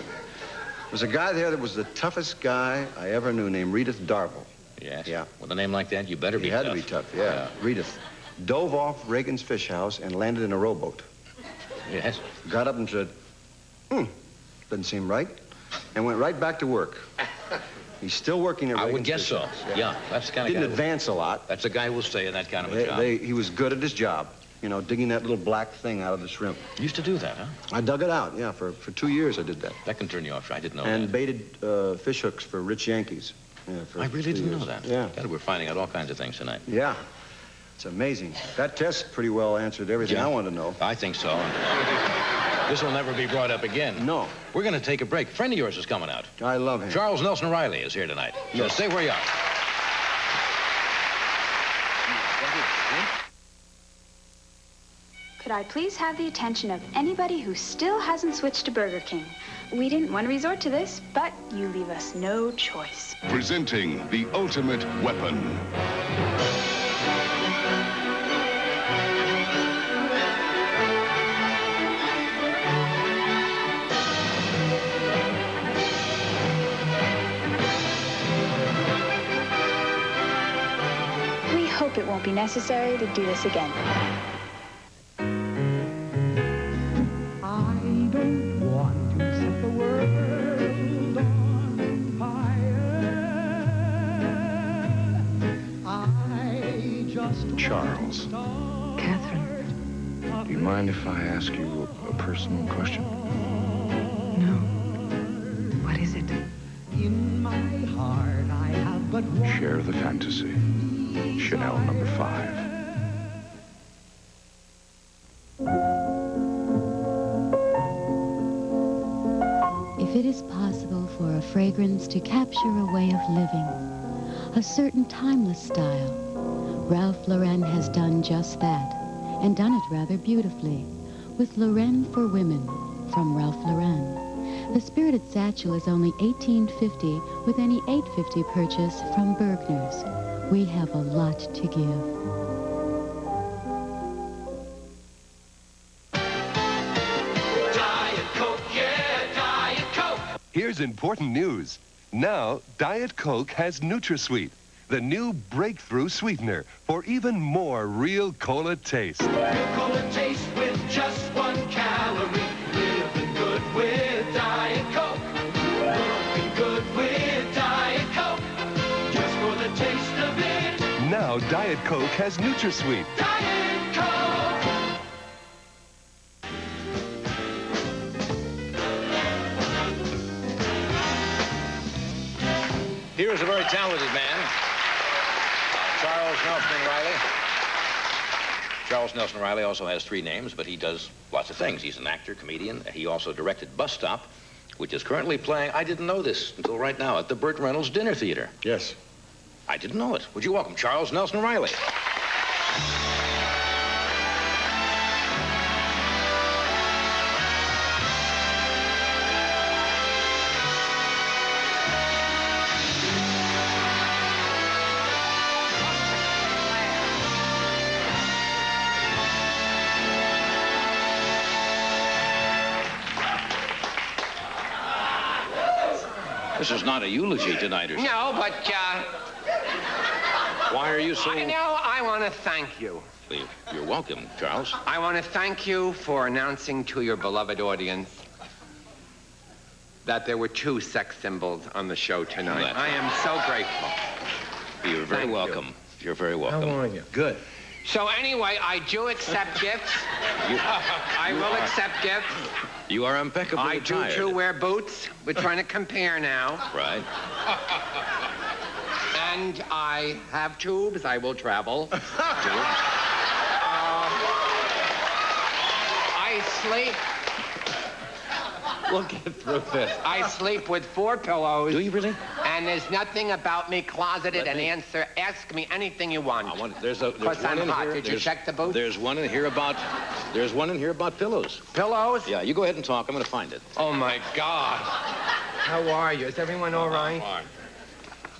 Speaker 18: a guy there that was the toughest guy I ever knew named Redith Darble.
Speaker 3: Yes?
Speaker 18: Yeah.
Speaker 3: With a name like that, you better be tough.
Speaker 18: He had to be tough, yeah. Redith dove off Reagan's fish house and landed in a rowboat.
Speaker 3: Yes?
Speaker 18: Got up and said, doesn't seem right, and went right back to work. He's still working at Reagan's
Speaker 3: I would guess
Speaker 18: fish
Speaker 3: so.
Speaker 18: house.
Speaker 3: Yeah, that's the kind of guy...
Speaker 18: Didn't advance a lot.
Speaker 3: That's a guy who will stay in that kind of a job.
Speaker 18: He was good at his job. You know, digging that little black thing out of the shrimp.
Speaker 3: You used to do that, huh?
Speaker 18: I dug it out, yeah. For 2 years I did that.
Speaker 3: That can turn you off. I didn't know
Speaker 18: and
Speaker 3: that.
Speaker 18: baited fish hooks for rich Yankees. Yeah, for
Speaker 3: I really didn't know that.
Speaker 18: Yeah.
Speaker 3: God, we're finding out all kinds of things tonight.
Speaker 18: Yeah. It's amazing. That test pretty well answered everything I wanted to know.
Speaker 3: I think so. This will never be brought up again.
Speaker 18: No.
Speaker 3: We're going to take a break. A friend of yours is coming out.
Speaker 18: I love him.
Speaker 3: Charles Nelson Reilly is here tonight. So
Speaker 18: Yes.
Speaker 3: stay where you are.
Speaker 2: Could I please have the attention of anybody who still hasn't switched to Burger King? We didn't want to resort to this, but you leave us no choice.
Speaker 4: Presenting the ultimate weapon.
Speaker 2: We hope it won't be necessary to do this again.
Speaker 4: Charles.
Speaker 15: Catherine.
Speaker 4: Do you mind if I ask you a personal question?
Speaker 15: No. What is it?
Speaker 9: In my heart, I have but one.
Speaker 4: Share the fantasy. Chanel number 5.
Speaker 15: If it is possible for a fragrance to capture a way of living, a certain timeless style, Ralph Lauren has done just that, and done it rather beautifully, with Lauren for Women from Ralph Lauren. The spirited satchel is only $18.50 with any $8.50 purchase from Bergner's. We have a lot to give.
Speaker 9: Diet Coke, yeah, Diet Coke.
Speaker 8: Here's important news. Now, Diet Coke has NutraSweet, the new breakthrough sweetener for even more real cola taste.
Speaker 9: Real cola taste with just 1 calorie. Living good with Diet Coke. Looking good with Diet Coke. Just for the taste of it.
Speaker 8: Now, Diet Coke has NutraSweet.
Speaker 9: Diet Coke.
Speaker 3: Here is a very talented man, Charles Nelson Reilly. Charles Nelson Reilly also has 3 names, but he does lots of things. He's an actor, comedian. He also directed Bus Stop, which is currently playing, I didn't know this until right now, at the Burt Reynolds Dinner Theater.
Speaker 18: Yes.
Speaker 3: I didn't know it. Would you welcome Charles Nelson Reilly? This is not a eulogy tonight, or something.
Speaker 17: No, but,
Speaker 3: Why are you so...
Speaker 17: I want to thank you.
Speaker 3: You're welcome, Charles.
Speaker 17: I want to thank you for announcing to your beloved audience that there were 2 sex symbols on the show tonight. I am so grateful.
Speaker 3: You're very welcome. You're very welcome.
Speaker 17: How are you?
Speaker 18: Good.
Speaker 17: So anyway, I do accept gifts. I will accept gifts.
Speaker 3: You are impeccably
Speaker 17: I do,
Speaker 3: attired.
Speaker 17: too, wear boots. We're trying to compare now.
Speaker 3: Right.
Speaker 17: And I have tubes. I will travel. I sleep. We'll get through this. I sleep with 4 pillows.
Speaker 3: Do you really?
Speaker 17: And there's nothing about me closeted. Ask me anything you want.
Speaker 3: There's one
Speaker 17: I'm
Speaker 3: in
Speaker 17: hot.
Speaker 3: here.
Speaker 17: Did you check the boots?
Speaker 3: There's one in here about pillows.
Speaker 17: Pillows?
Speaker 3: Yeah, you go ahead and talk. I'm going to find it.
Speaker 17: Oh, my God. How are you? Is everyone all right?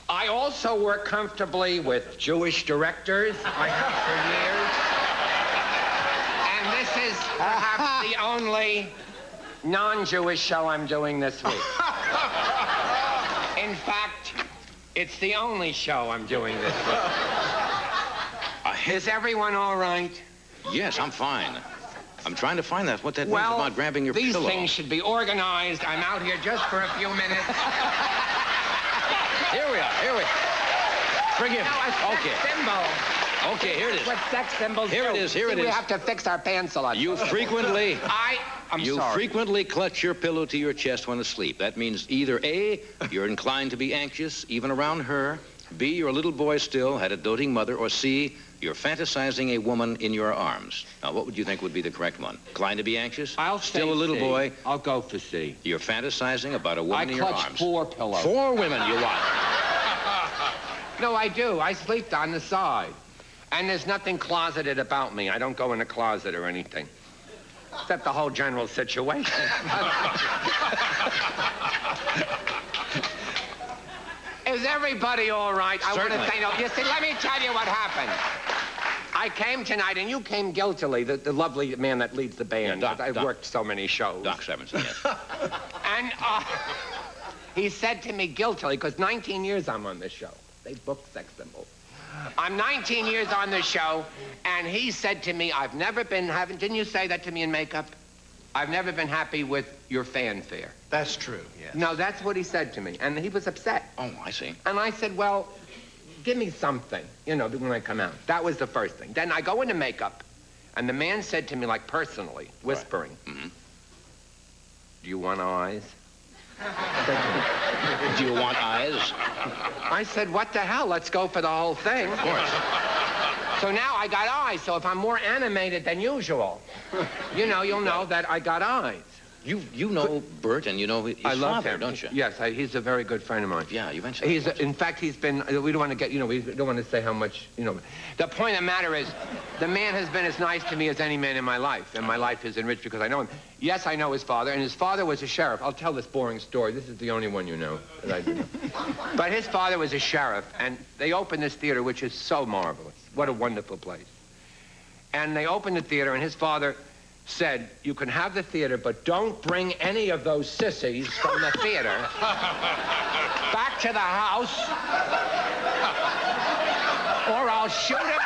Speaker 6: I also work comfortably with Jewish directors. I have for years. And this is perhaps the only non-Jewish show I'm doing this week. In fact, it's the only show I'm doing this week. Is everyone all right?
Speaker 3: Yes, I'm fine. I'm trying to find out what that means about grabbing your
Speaker 6: these
Speaker 3: pillow.
Speaker 6: Things should be organized. I'm out here just for a few minutes.
Speaker 3: Here we are. Forgive me.
Speaker 6: Okay. Symbol.
Speaker 3: Okay, here it is.
Speaker 6: What sex symbols
Speaker 3: Here
Speaker 6: do.
Speaker 3: it is, here it is.
Speaker 6: We have to fix our pants a lot.
Speaker 3: You frequently...
Speaker 6: I'm
Speaker 3: you
Speaker 6: sorry.
Speaker 3: frequently clutch your pillow to your chest when asleep. That means either A, you're inclined to be anxious, even around her, B, you're a little boy still, had a doting mother, or C, you're fantasizing a woman in your arms. Now, what would you think would be the correct one? Inclined to be anxious?
Speaker 6: I'll
Speaker 3: still a
Speaker 6: say
Speaker 3: little
Speaker 6: C.
Speaker 3: boy?
Speaker 6: I'll go for C.
Speaker 3: You're fantasizing about a woman in your arms.
Speaker 6: I clutch 4 pillows.
Speaker 3: 4 women you want.
Speaker 6: No, I do. I sleep on the side. And there's nothing closeted about me. I don't go in a closet or anything. Except the whole general situation. Is everybody all right?
Speaker 3: Certainly.
Speaker 6: I want to say, no, you see, let me tell you what happened. I came tonight, and you came guiltily, the lovely man that leads the band.
Speaker 3: Yeah,
Speaker 6: I've worked so many shows.
Speaker 3: Doc Stevenson, yes.
Speaker 6: And he said to me guiltily, because 19 years I'm on this show. They booked sex symbols. I'm 19 years on the show, and he said to me, I've never been having, didn't you say that to me in makeup? I've never been happy with your fanfare.
Speaker 11: That's true, yes.
Speaker 6: No, that's what he said to me, and he was upset.
Speaker 3: Oh, I see.
Speaker 6: And I said, well, give me something, you know, when I come out. That was the first thing. Then I go into makeup, and the man said to me, like personally, whispering, do you want eyes?
Speaker 3: Do you want eyes?
Speaker 6: I said, what the hell? Let's go for the whole thing.
Speaker 3: Of course.
Speaker 6: So now I got eyes, so if I'm more animated than usual, you know, you'll know that I got eyes.
Speaker 3: You know Burt, and you know his
Speaker 6: I love
Speaker 3: father,
Speaker 6: him.
Speaker 3: don't you?
Speaker 6: Yes, he's a very good friend of mine.
Speaker 3: Yeah, you mentioned that.
Speaker 6: In fact, he's been, we don't want to get, you know, we don't want to say how much, you know. The point of the matter is, the man has been as nice to me as any man in my life, and my life is enriched because I know him. Yes, I know his father, and his father was a sheriff. I'll tell this boring story. This is the only one you know that I do know. But his father was a sheriff, and they opened this theater, which is so marvelous. What a wonderful place. And they opened the theater, and his father said, you can have the theater, but don't bring any of those sissies from the theater back to the house, or I'll shoot him.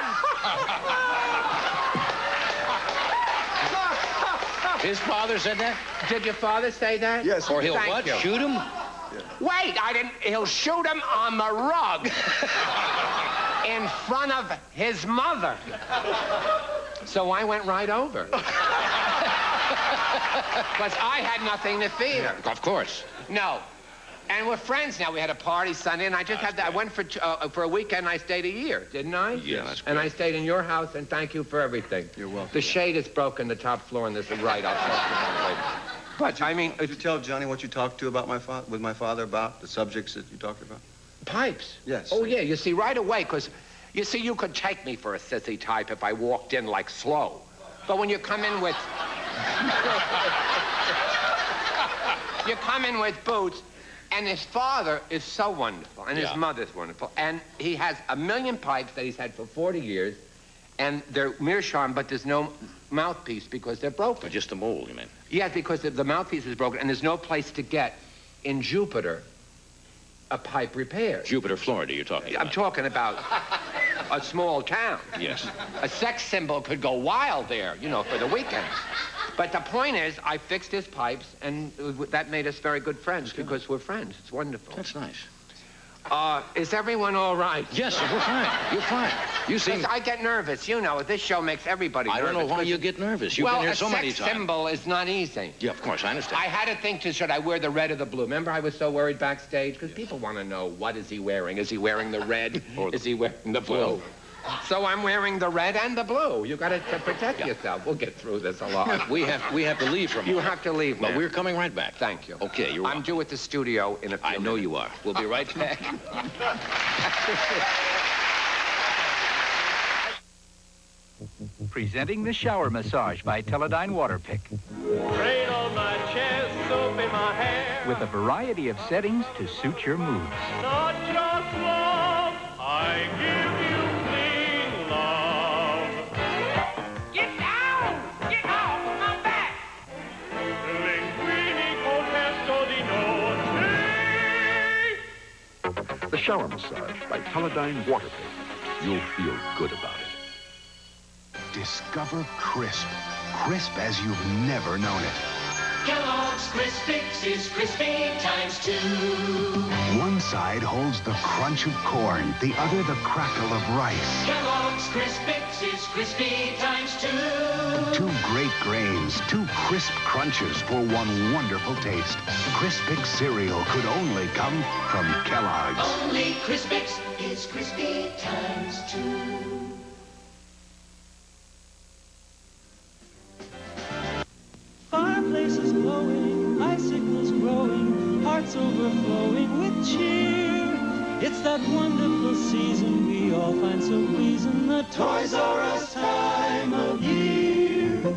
Speaker 3: His father said that?
Speaker 6: Did your father say that?
Speaker 18: Yes.
Speaker 3: Or he'll
Speaker 6: Thank
Speaker 3: what?
Speaker 6: you.
Speaker 3: Shoot him?
Speaker 6: Wait, I didn't. He'll shoot him on the rug in front of his mother. So I went right over. Because I had nothing to fear.
Speaker 3: Of course.
Speaker 6: No. And we're friends now. We had a party Sunday, and I just had that. I went for a weekend. I stayed a year, didn't I?
Speaker 3: Yeah, that's
Speaker 6: And I stayed in your house, and thank you for everything.
Speaker 18: You're welcome.
Speaker 6: The shade is broken, the top floor, and this is right. I'll talk to you later. But, I mean...
Speaker 18: Did you tell Johnny what you talked to about with my father about the subjects that you talked about?
Speaker 6: Pipes?
Speaker 18: Yes.
Speaker 6: Oh, yeah. You see, right away, because, you see, you could take me for a sissy type if I walked in like slow. But when you come in with... you come in with boots, and his father is so wonderful, and his mother's wonderful, and he has 1,000,000 pipes that he's had for 40 years, and they're meerschaum, but there's no mouthpiece because they're broken.
Speaker 3: Or just the mold, you mean?
Speaker 6: Yes, because the mouthpiece is broken, and there's no place to get in Jupiter a pipe repaired.
Speaker 3: Jupiter, Florida, you're talking about.
Speaker 6: I'm talking about a small town.
Speaker 3: Yes.
Speaker 6: A sex symbol could go wild there, you know, for the weekends. But the point is, I fixed his pipes, and that made us very good friends because we're friends. It's wonderful.
Speaker 3: That's nice.
Speaker 6: Is everyone all right?
Speaker 3: Yes, we're fine. You're fine. You seem...
Speaker 6: I get nervous. You know, this show makes everybody nervous.
Speaker 3: I don't know why you get nervous. You've been here so many times.
Speaker 6: Well, a sex symbol is not easy.
Speaker 3: Yeah, of course, I understand.
Speaker 6: I had to think, should I wear the red or the blue? Remember I was so worried backstage? Because people want to know, what is he wearing? Is he wearing the red? Or is he wearing the blue? So I'm wearing the red and the blue. You got to protect yourself. We'll get through this a lot.
Speaker 3: We have to leave from...
Speaker 6: You have to leave,
Speaker 3: But we're coming right back.
Speaker 6: Thank you.
Speaker 3: Okay, you're welcome.
Speaker 6: I'm due at the studio in a few minutes.
Speaker 3: I know you are. We'll be right back.
Speaker 12: Presenting the shower massage by Teledyne Waterpick.
Speaker 9: Rain on my chest, soap in my hair.
Speaker 12: With a variety of settings to suit your moods.
Speaker 9: Not just one.
Speaker 4: shower massage by Teledyne Water Paper. You'll feel good about it.
Speaker 10: Discover crisp. Crisp as you've never known it.
Speaker 9: Kellogg's Crispix is crispy times 2.
Speaker 10: One side holds the crunch of corn, the other the crackle of rice.
Speaker 9: Kellogg's Crispix is crispy times 2.
Speaker 10: Two great grains, two crisp crunches for one wonderful taste. Crispix cereal could only come from Kellogg's.
Speaker 9: Only Crispix is crispy times 2.
Speaker 11: Fireplaces glowing, icicles growing, hearts overflowing with cheer. It's that wonderful season we all find so pleasing, the Toys R Us time of year. The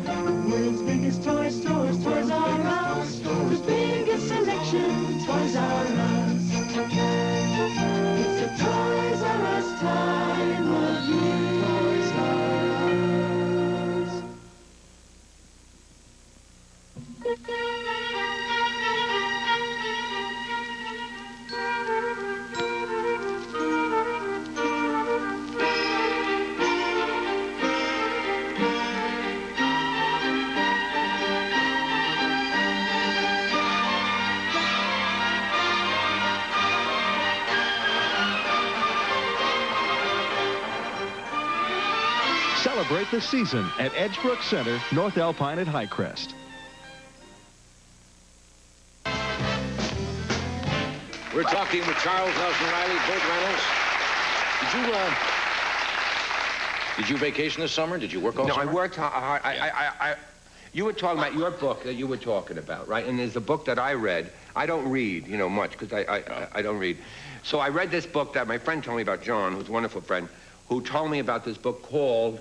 Speaker 11: world's biggest toy stores, Toys R Us. The biggest selection, Toys R Us. It's the Toys R Us time of year. Toys R Us.
Speaker 13: Celebrate the season at Edgebrook Center, North Alpine at Highcrest.
Speaker 3: We're talking with Charles, Nelson Reilly, Burt Reynolds. Did you vacation this summer? Did you work all summer?
Speaker 6: No, I worked hard. You were talking about your book that you were talking about, right? And there's a book that I read. I don't read, much, because I don't read. So I read this book that my friend told me about, John, who's a wonderful friend, who told me about this book called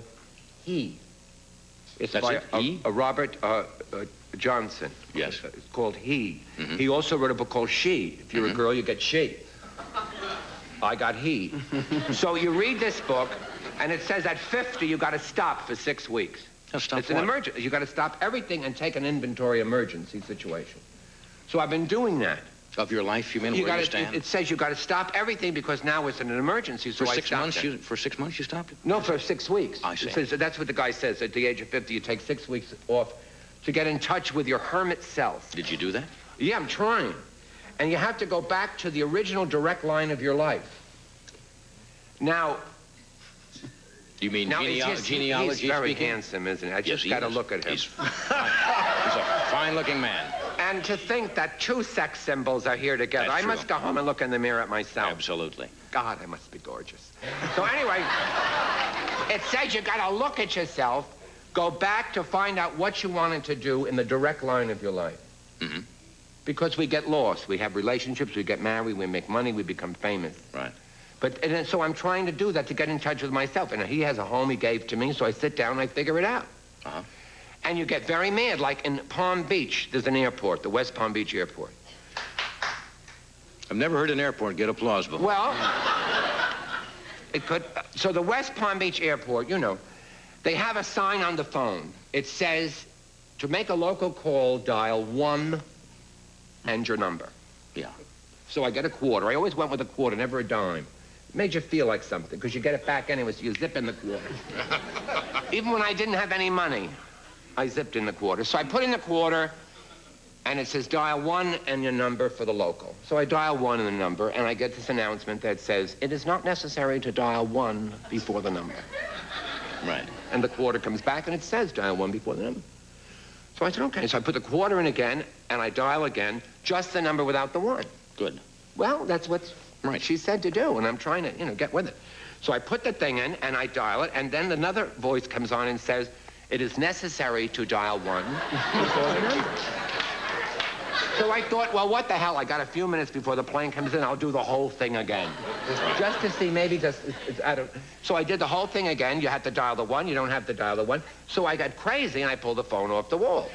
Speaker 6: He. It's by Robert Johnson.
Speaker 3: Yes.
Speaker 6: It's called He. Mm-hmm. He also wrote a book called She. If you're a girl, you get She. I got He. So you read this book, and it says at 50, you got to stop for 6 weeks. It's an emergency. You got to stop everything and take an inventory emergency situation. So I've been doing that.
Speaker 3: Of your life, you mean, where you stand?
Speaker 6: It says you got to stop everything because now it's an emergency. So
Speaker 3: for 6 months, for 6 months you stopped it?
Speaker 6: No, for 6 weeks.
Speaker 3: I see.
Speaker 6: It says, that's what the guy says. At the age of 50, you take 6 weeks off to get in touch with your hermit self.
Speaker 3: Did you do that?
Speaker 6: Yeah, I'm trying. And you have to go back to the original direct line of your life. Now...
Speaker 3: You mean genealogy?
Speaker 6: He's very handsome, isn't he? I just got to look at him.
Speaker 3: He's a fine-looking man.
Speaker 6: And to think that two sex symbols are here together. I must go home and look in the mirror at myself.
Speaker 3: Absolutely.
Speaker 6: God, I must be gorgeous. So anyway, it says you got to look at yourself, go back to find out what you wanted to do in the direct line of your life.
Speaker 3: Mm-hmm.
Speaker 6: Because we get lost. We have relationships, we get married, we make money, we become famous.
Speaker 3: Right.
Speaker 6: And so I'm trying to do that to get in touch with myself. And he has a home he gave to me, so I sit down and I figure it out.
Speaker 3: Uh-huh.
Speaker 6: And you get very mad. Like in Palm Beach, there's an airport, the West Palm Beach Airport.
Speaker 3: I've never heard an airport get applause before.
Speaker 6: Well, it could. So the West Palm Beach Airport, they have a sign on the phone. It says, to make a local call, dial 1 and your number.
Speaker 3: Yeah.
Speaker 6: So I get a quarter. I always went with a quarter, never a dime. It made you feel like something, because you get it back anyway, so you zip in the quarter. Even when I didn't have any money, I zipped in the quarter. So I put in the quarter, and it says dial 1 and your number for the local. So I dial 1 and the number, and I get this announcement that says, it is not necessary to dial 1 before the number.
Speaker 3: Right.
Speaker 6: And the quarter comes back, and it says dial 1 before the number. So I said, okay. So I put the quarter in again, and I dial again, just the number without the 1.
Speaker 3: Good.
Speaker 6: Well, that's what she said to do, and I'm trying to, get with it. So I put the thing in, and I dial it, and then another voice comes on and says, it is necessary to dial 1 before the number. So I thought, well, what the hell? I got a few minutes before the plane comes in. I'll do the whole thing again. Just to see, maybe So I did the whole thing again. You have to dial the 1. You don't have to dial the 1. So I got crazy, and I pulled the phone off the wall.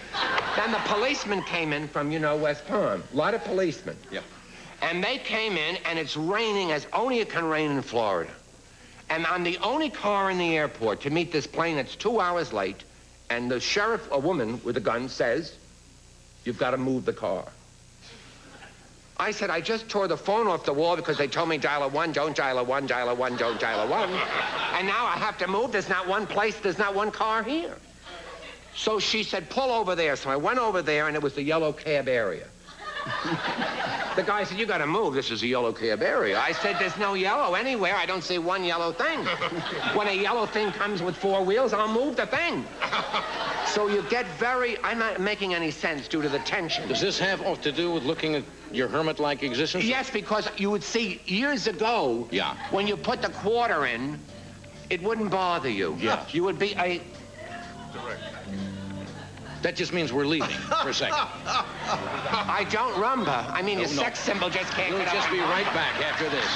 Speaker 6: Then the policeman came in from, West Palm. A lot of policemen.
Speaker 3: Yep.
Speaker 6: And they came in, and it's raining as only it can rain in Florida. And I'm the only car in the airport to meet this plane that's 2 hours late, and the sheriff, a woman with a gun, says, you've got to move the car. I said, I just tore the phone off the wall because they told me dial a 1, don't dial a 1, dial a 1, don't dial a 1. And now I have to move. There's not one place, there's not one car here. So she said, pull over there. So I went over there, and it was the yellow cab area. The guy said, you got to move. This is a yellow cab area. I said, there's no yellow anywhere. I don't see one yellow thing. When a yellow thing comes with 4 wheels, I'll move the thing. So you get I'm not making any sense due to the tension.
Speaker 3: Does this have to do with looking at your hermit-like existence?
Speaker 6: Yes, because you would see years ago, when you put the quarter in, it wouldn't bother you.
Speaker 3: Yeah.
Speaker 6: You would be a...
Speaker 3: That just means we're leaving for a second.
Speaker 6: I don't rumba. I mean, your sex symbol just can't
Speaker 3: We'll
Speaker 6: get
Speaker 3: just
Speaker 6: out.
Speaker 3: be right back after this.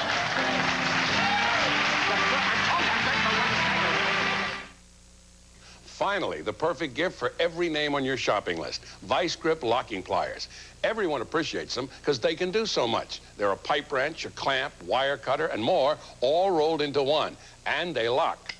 Speaker 5: Finally, the perfect gift for every name on your shopping list. Vice Grip locking pliers. Everyone appreciates them because they can do so much. They're a pipe wrench, a clamp, wire cutter, and more, all rolled into one. And they lock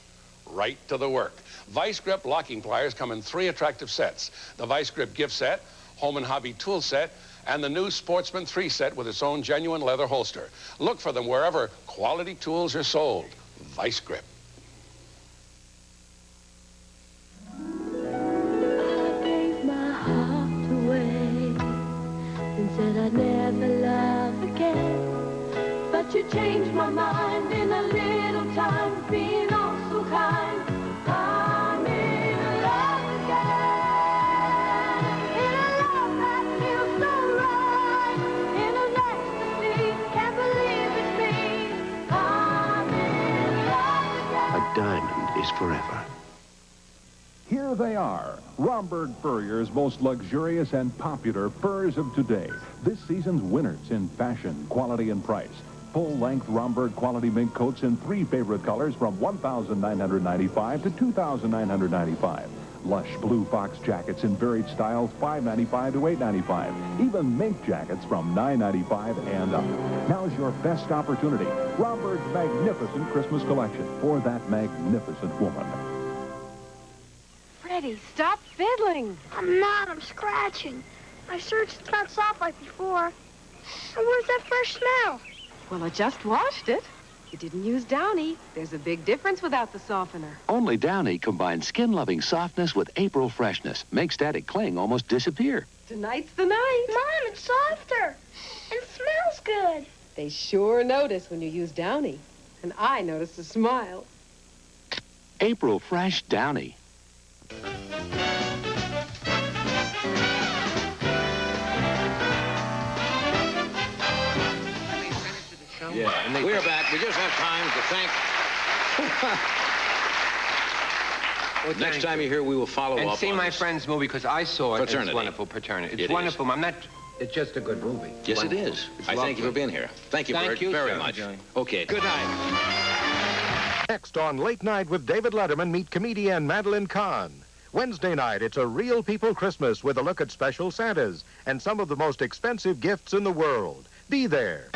Speaker 5: right to the work. Vice Grip locking pliers come in 3 attractive sets. The Vice Grip gift set, home and hobby tool set, and the new Sportsman 3 set with its own genuine leather holster. Look for them wherever quality tools are sold. Vice Grip.
Speaker 11: Said I'd never love again, but you changed my mind in a little time, being all so kind. I'm in love again, in a love that feels so right, in an ecstasy, can't believe it's me. I'm in love again.
Speaker 10: A diamond is forever.
Speaker 13: Here they are, Romberg Furrier's most luxurious and popular furs of today. This season's winners in fashion, quality, and price. Full-length Romberg quality mink coats in 3 favorite colors from $1,995 to $2,995. Lush blue fox jackets in varied styles, $595 to $895. Even mink jackets from $995 and up. Now's your best opportunity. Romberg's magnificent Christmas collection for that magnificent woman.
Speaker 7: Freddie, stop fiddling.
Speaker 19: I'm not. I'm scratching. My shirt's not soft like before. And where's that fresh smell?
Speaker 7: Well, I just washed it. You didn't use Downy. There's a big difference without the softener.
Speaker 14: Only Downy combines skin-loving softness with April freshness. Makes static cling almost disappear.
Speaker 7: Tonight's the night.
Speaker 19: Mom, it's softer. And it smells good.
Speaker 7: They sure notice when you use Downy. And I noticed a smile.
Speaker 14: April Fresh Downy.
Speaker 3: Yeah, we're back. We just have time to thank... Next time you're here, we will follow up
Speaker 6: and see
Speaker 3: on
Speaker 6: my
Speaker 3: this.
Speaker 6: friend's movie, because I saw it.
Speaker 3: Fraternity.
Speaker 6: It's wonderful, Fraternity. It's
Speaker 3: It
Speaker 6: wonderful. It's just a good movie. It's
Speaker 3: Yes,
Speaker 6: wonderful.
Speaker 3: it is.
Speaker 6: It's
Speaker 3: I thank you for
Speaker 6: lovely.
Speaker 3: being here. Thank you, Burt, very much. Okay, good night.
Speaker 16: Next on Late Night with David Letterman, meet comedian Madeline Kahn. Wednesday night, it's a real people Christmas with a look at special Santas and some of the most expensive gifts in the world. Be there.